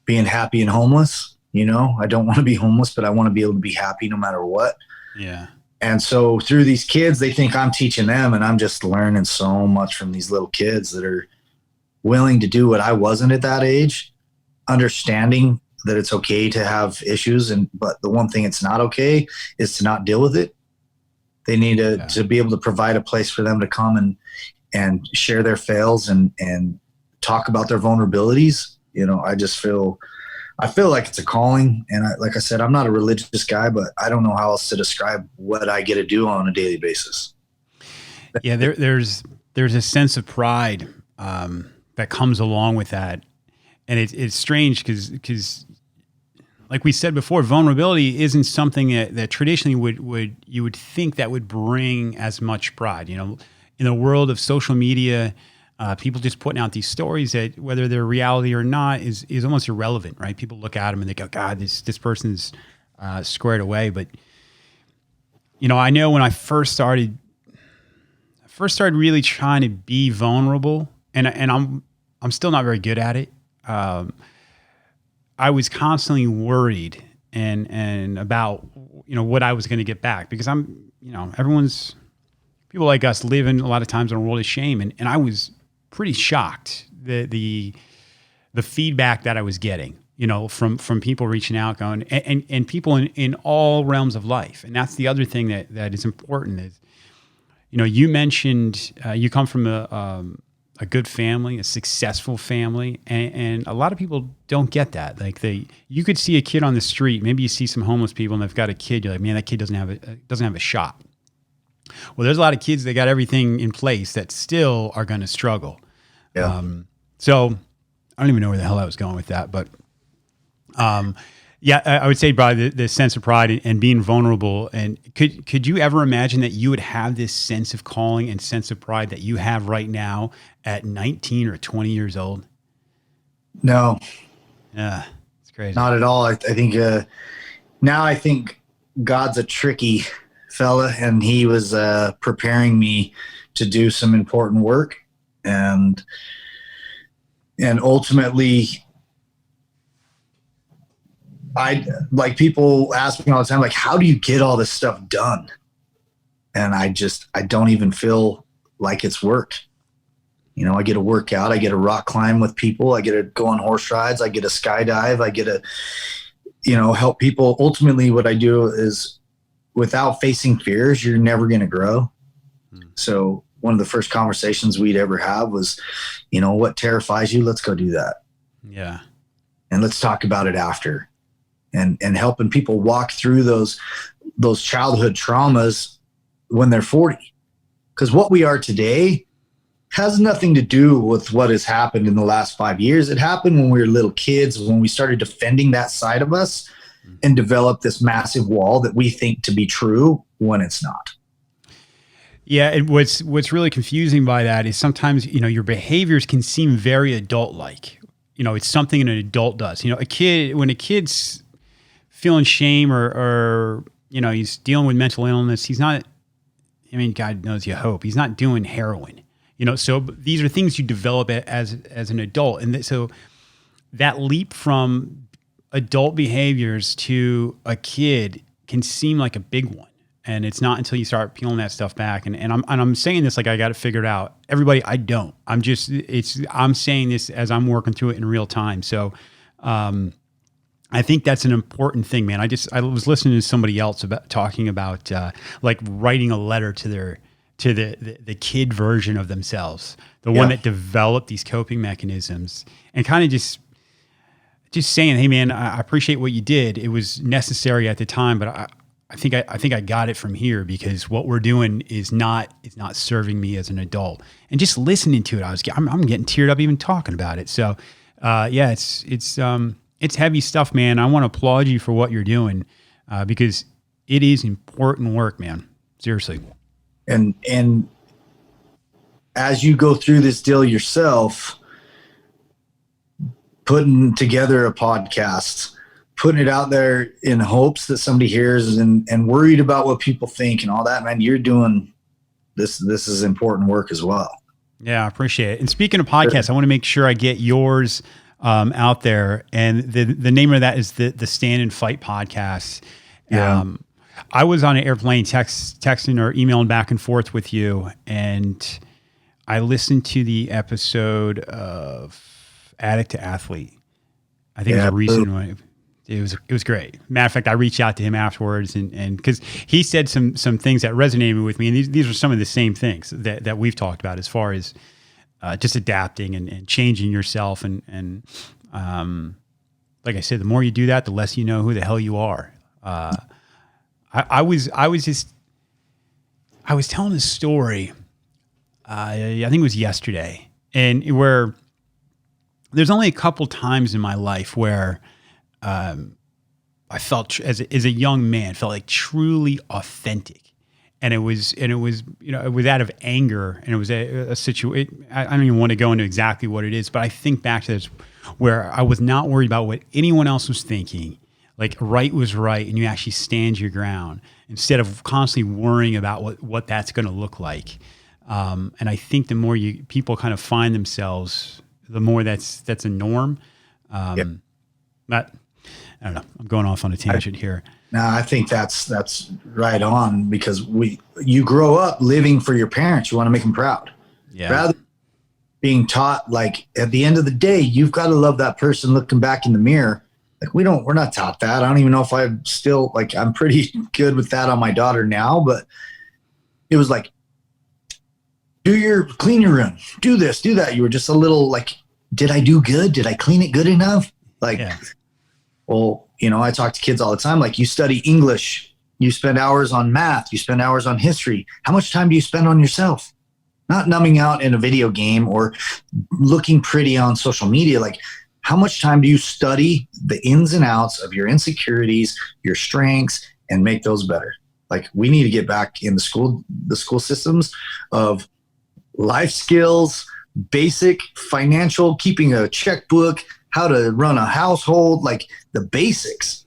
being happy and homeless. I don't want to be homeless, but I want to be able to be happy no matter what. Yeah. And so through these kids, they think I'm teaching them, and I'm just learning so much from these little kids that are willing to do what I wasn't at that age, understanding that it's okay to have issues. But the one thing it's not okay is to not deal with it. They need to be able to provide a place for them to come and share their fails and talk about their vulnerabilities. I feel like it's a calling. And like I said, I'm not a religious guy, but I don't know how else to describe what I get to do on a daily basis. Yeah. There's a sense of pride that comes along with that. And it's strange because like we said before, vulnerability isn't something that traditionally you would think that would bring as much pride. In the world of social media, People just putting out these stories that, whether they're reality or not, is almost irrelevant, right? People look at them and they go, God, this person's squared away. But I know when I first started really trying to be vulnerable, and I'm still not very good at it. I was constantly worried and about what I was going to get back, because people like us live in a lot of times in a world of shame, and I was pretty shocked the feedback that I was getting, from people reaching out, going, and people in all realms of life. And that's the other thing that is important is, you mentioned you come from a good family, a successful family, and a lot of people don't get that. Like you could see a kid on the street, maybe you see some homeless people and they've got a kid. You're like, man, that kid doesn't have a shot. Well, there's a lot of kids that got everything in place that still are going to struggle. Yeah. So I don't even know where the hell I was going with that, but yeah, I would say probably the sense of pride and being vulnerable. And could you ever imagine that you would have this sense of calling and sense of pride that you have right now at 19 or 20 years old? No. Yeah, it's crazy. Not at all. I think now I think God's a tricky fella, and he was preparing me to do some important work, and ultimately like people ask me all the time, like, how do you get all this stuff done? And I don't even feel like it's work. I get to work out, I get to rock climb with people, I get to go on horse rides, I get to skydive, I get to, help people. Ultimately, what I do is, without facing fears, you're never going to grow. So one of the first conversations we'd ever have was, what terrifies you? Let's go do that. Yeah. And let's talk about it after. And helping people walk through those childhood traumas when they're 40. Because what we are today has nothing to do with what has happened in the last 5 years. It happened when we were little kids, when we started defending that side of us and developed this massive wall that we think to be true when it's not. Yeah, and what's really confusing by that is sometimes, your behaviors can seem very adult-like. It's something an adult does. When a kid's feeling shame or he's dealing with mental illness, he's not, God knows you hope, he's not doing heroin. So these are things you develop as an adult. And so that leap from adult behaviors to a kid can seem like a big one. And it's not until you start peeling that stuff back. And I'm saying this like I got it figured out. Everybody, I don't. I'm saying this as I'm working through it in real time. So I think that's an important thing, man. I was listening to somebody else talking about like writing a letter to the kid version of themselves, the one that developed these coping mechanisms, and kind of just saying, hey man, I appreciate what you did. It was necessary at the time, but I think I got it from here, because what we're doing is not serving me as an adult. And just listening to it, I'm getting teared up even talking about it. So yeah, it's heavy stuff, man. I want to applaud you for what you're doing, because it is important work, man. Seriously. And as you go through this deal yourself, putting together a podcast, putting it out there in hopes that somebody hears, and worried about what people think and all that, man, you're doing this. This is important work as well. Yeah, I appreciate it. And speaking of podcasts, I want to make sure I get yours out there. And the name of that is the Stand and Fight podcast. Yeah. I was on an airplane texting or emailing back and forth with you, and I listened to the episode of Addict to Athlete. I think it was a recent one. It was great. Matter of fact, I reached out to him afterwards, and because he said some things that resonated with me, and these are some of the same things that we've talked about as far as just adapting and changing yourself, and like I said, the more you do that, the less you know who the hell you are. I was telling a story. I think it was yesterday, and where there's only a couple times in my life where I felt as a young man, felt like truly authentic. and it was, it was out of anger, and it was a situation. I don't even want to go into exactly what it is, but I think back to this where I was not worried about what anyone else was thinking. Like right was right, and you actually stand your ground instead of constantly worrying about what that's going to look like. And I think the more people kind of find themselves, the more that's a norm. But I don't know. I'm going off on a tangent here. No, I think that's right on, because you grow up living for your parents. You want to make them proud. Yeah. Rather than being taught, like, at the end of the day, you've got to love that person looking back in the mirror. Like, we're not taught that. I don't even know if I'm still, like, I'm pretty good with that on my daughter now, but it was like, clean your room, do this, do that. You were just a little like, did I do good? Did I clean it good enough? Like, well, I talk to kids all the time. Like, you study English, you spend hours on math, you spend hours on history. How much time do you spend on yourself? Not numbing out in a video game or looking pretty on social media. Like, how much time do you study the ins and outs of your insecurities, your strengths, and make those better? Like, we need to get back in the school systems of life skills, basic financial, keeping a checkbook, how to run a household, like the basics.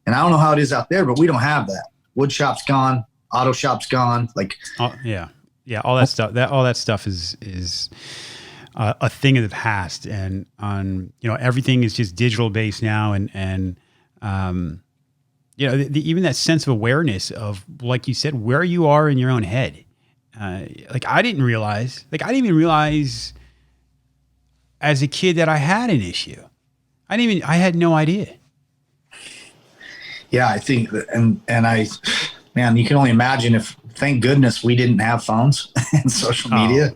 And I don't know how it is out there, but we don't have that. Wood shop's gone, auto shop's gone. Like, yeah, all that stuff. All that stuff is a thing of the past, and everything is just digital based now, and even that sense of awareness of, like you said, where you are in your own head. Like, I didn't even realize as a kid that I had an issue. I had no idea. Yeah, I think man, you can only imagine if, thank goodness we didn't have phones and social media,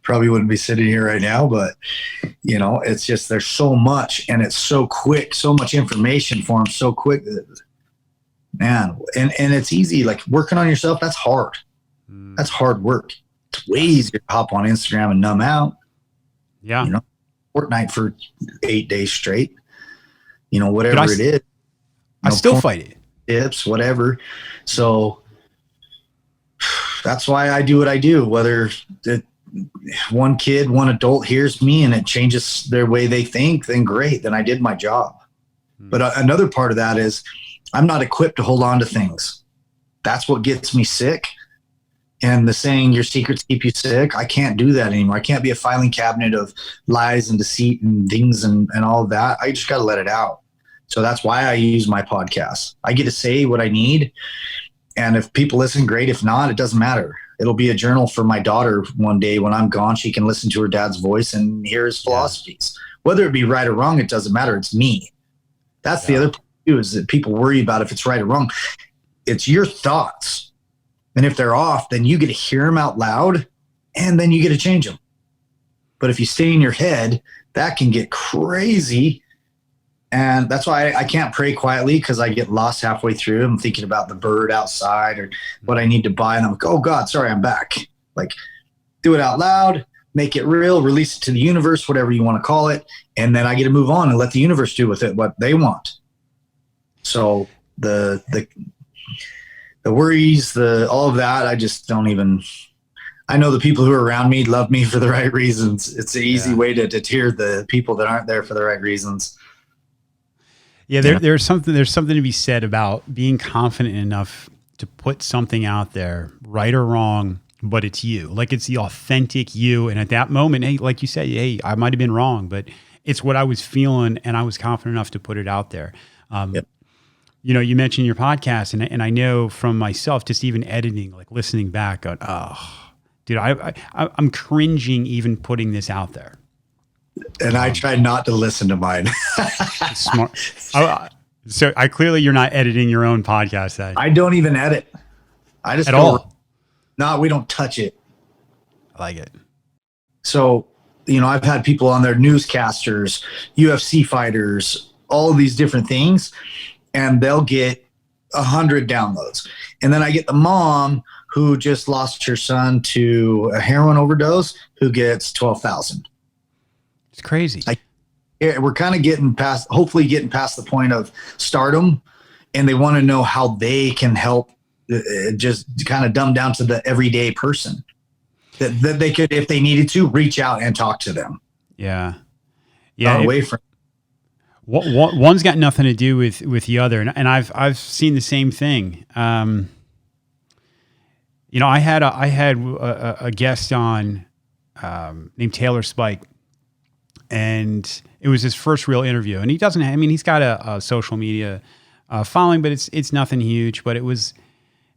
probably wouldn't be sitting here right now, but it's just, there's so much, and it's so quick, so much information for them so quick that, man, and it's easy. Like, working on yourself, that's hard. That's hard work. It's way easier to hop on Instagram and numb out. Yeah. Fortnite for 8 days straight. Whatever it is. I still fight it. Tips, whatever. So that's why I do what I do. Whether one adult hears me and it changes their way they think, then great. Then I did my job. But another part of that is I'm not equipped to hold on to things. That's what gets me sick. And the saying, your secrets keep you sick, I can't do that anymore. I can't be a filing cabinet of lies and deceit and things and all of that. I just got to let it out. So that's why I use my podcast. I get to say what I need. And if people listen, great. If not, it doesn't matter. It'll be a journal for my daughter one day when I'm gone. She can listen to her dad's voice and hear his philosophies. Whether it be right or wrong, it doesn't matter. It's me. That's the other part too, is that people worry about if it's right or wrong. It's your thoughts. And if they're off, then you get to hear them out loud, and then you get to change them. But if you stay in your head, that can get crazy. And that's why I can't pray quietly, because I get lost halfway through. I'm thinking about the bird outside or what I need to buy. And I'm like, oh God, sorry, I'm back. Like, do it out loud, make it real, release it to the universe, whatever you want to call it. And then I get to move on and let the universe do with it what they want. So the worries, all of that, I just don't even. I know the people who are around me love me for the right reasons. It's an easy way to deter the people that aren't there for the right reasons. Yeah, there's something to be said about being confident enough to put something out there, right or wrong, but it's you. Like, it's the authentic you. And at that moment, hey, like you said, hey, I might have been wrong, but it's what I was feeling, and I was confident enough to put it out there. You mentioned your podcast, and I know from myself, just even editing, like listening back, going, oh, dude, I'm cringing even putting this out there. And I try not to listen to mine. Smart. So clearly you're not editing your own podcast then. I don't even edit. I just at all. No, we don't touch it. I like it. So, I've had people on there, newscasters, UFC fighters, all of these different things, and they'll get 100 downloads. And then I get the mom who just lost her son to a heroin overdose who gets 12,000. It's crazy. We're kind of hopefully getting past the point of stardom, and they want to know how they can help just kind of dumbed down to the everyday person that they could, if they needed to, reach out and talk to them. Yeah. Not away from. One's got nothing to do with the other, and I've seen the same thing. I had a guest on named Taylor Spike, and it was his first real interview. And he doesn't. I mean, he's got a social media following, but it's nothing huge. But it was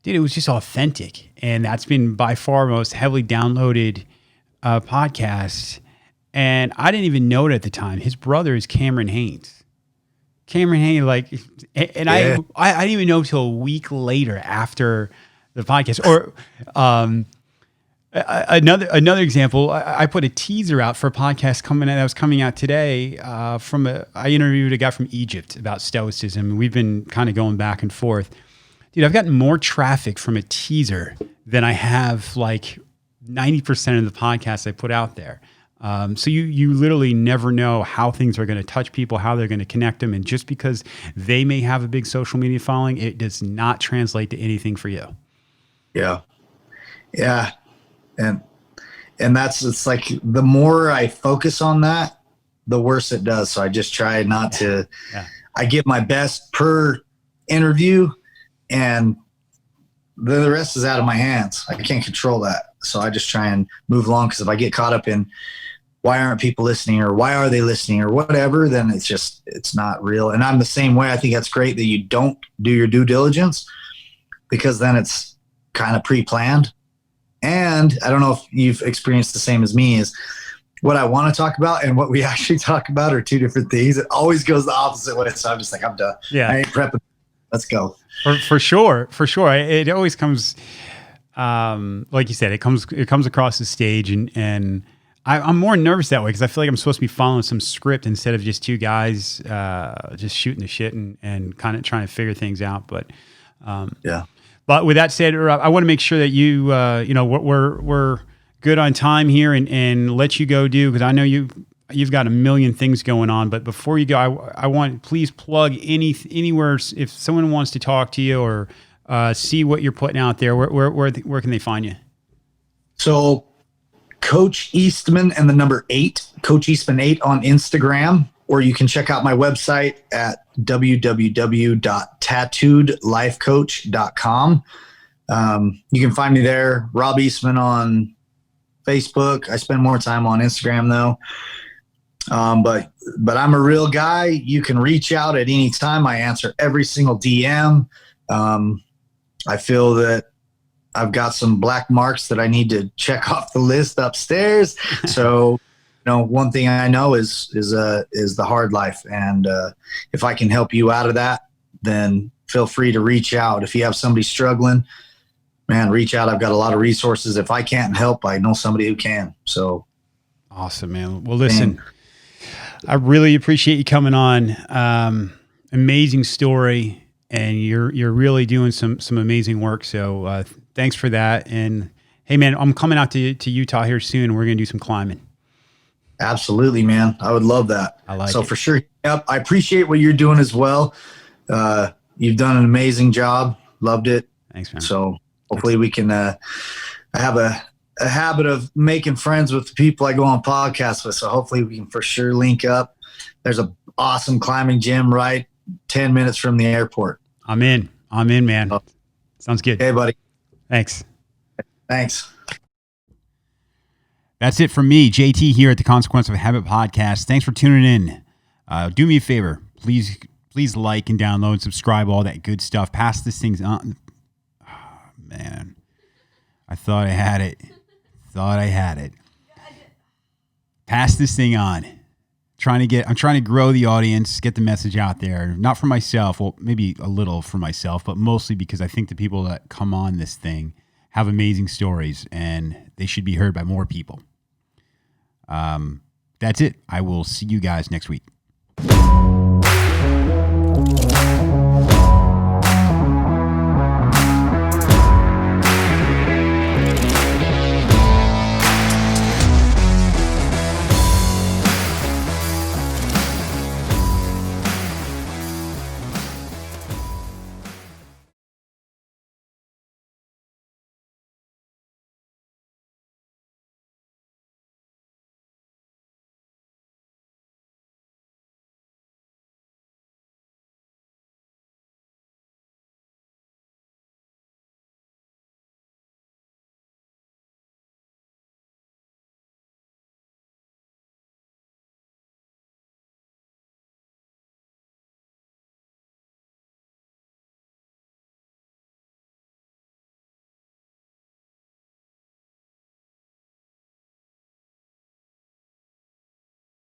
just authentic, and that's been by far most heavily downloaded podcast. And I didn't even know it at the time. His brother is Cameron Haynes. I didn't even know till a week later after the podcast. Or another example, I put a teaser out for a podcast that was coming out today. I interviewed a guy from Egypt about Stoicism, and we've been kind of going back and forth. Dude, I've gotten more traffic from a teaser than I have like 90% of the podcasts I put out there. So you literally never know how things are going to touch people, how they're going to connect them. And just because they may have a big social media following, it does not translate to anything for you. Yeah. Yeah. And it's like, the more I focus on that, the worse it does. So I just try not to, I give my best per interview, and the rest is out of my hands. I can't control that. So I just try and move along. Cause if I get caught up in why aren't people listening, or why are they listening, or whatever, then it's not real. And I'm the same way. I think that's great that you don't do your due diligence, because then it's kind of pre-planned. And I don't know if you've experienced the same as me, is what I want to talk about and what we actually talk about are two different things. It always goes the opposite way. So I'm just like, I'm done. Yeah. I ain't prepping. Let's go. For sure. It always comes, like you said, it comes across the stage, and I'm more nervous that way, because I feel like I'm supposed to be following some script instead of just two guys just shooting the shit and kind of trying to figure things out. But yeah. But with that said, I want to make sure that we're good on time here and let you go do, because I know you've got a million things going on. But before you go, I want, please plug anywhere if someone wants to talk to you or see what you're putting out there. Where can they find you? So CoH Eastman and the number 8, CoH Eastman 8 on Instagram, or you can check out my website at www.tattooedlifecoach.com. You can find me there. Rob Eastman on Facebook. I spend more time on Instagram though. But I'm a real guy. You can reach out at any time. I answer every single DM. I feel that I've got some black marks that I need to check off the list upstairs. So, one thing I know is the hard life. And if I can help you out of that, then feel free to reach out. If you have somebody struggling, man, reach out. I've got a lot of resources. If I can't help, I know somebody who can. So awesome, man. Well, listen, I really appreciate you coming on. Amazing story. And you're really doing some amazing work. So thanks for that. And hey, man, I'm coming out to Utah here soon. We're going to do some climbing. Absolutely, man. I would love that. I like it. So for sure. Yep. I appreciate what you're doing as well. You've done an amazing job. Loved it. Thanks, man. So hopefully we can I have a habit of making friends with the people I go on podcasts with. So hopefully we can for sure link up. There's an awesome climbing gym right 10 minutes from the airport. I'm in, man. Oh. Sounds good. Hey, buddy. Thanks. That's it from me, JT, here at the Consequence of Habit podcast. Thanks for tuning in. Do me a favor. Please like and download, subscribe, all that good stuff. Pass this thing on. Oh, man. I thought I had it. Pass this thing on. I'm trying to grow the audience, get the message out there. Not for myself, well, maybe a little for myself, but mostly because I think the people that come on this thing have amazing stories and they should be heard by more people. That's it. I will see you guys next week.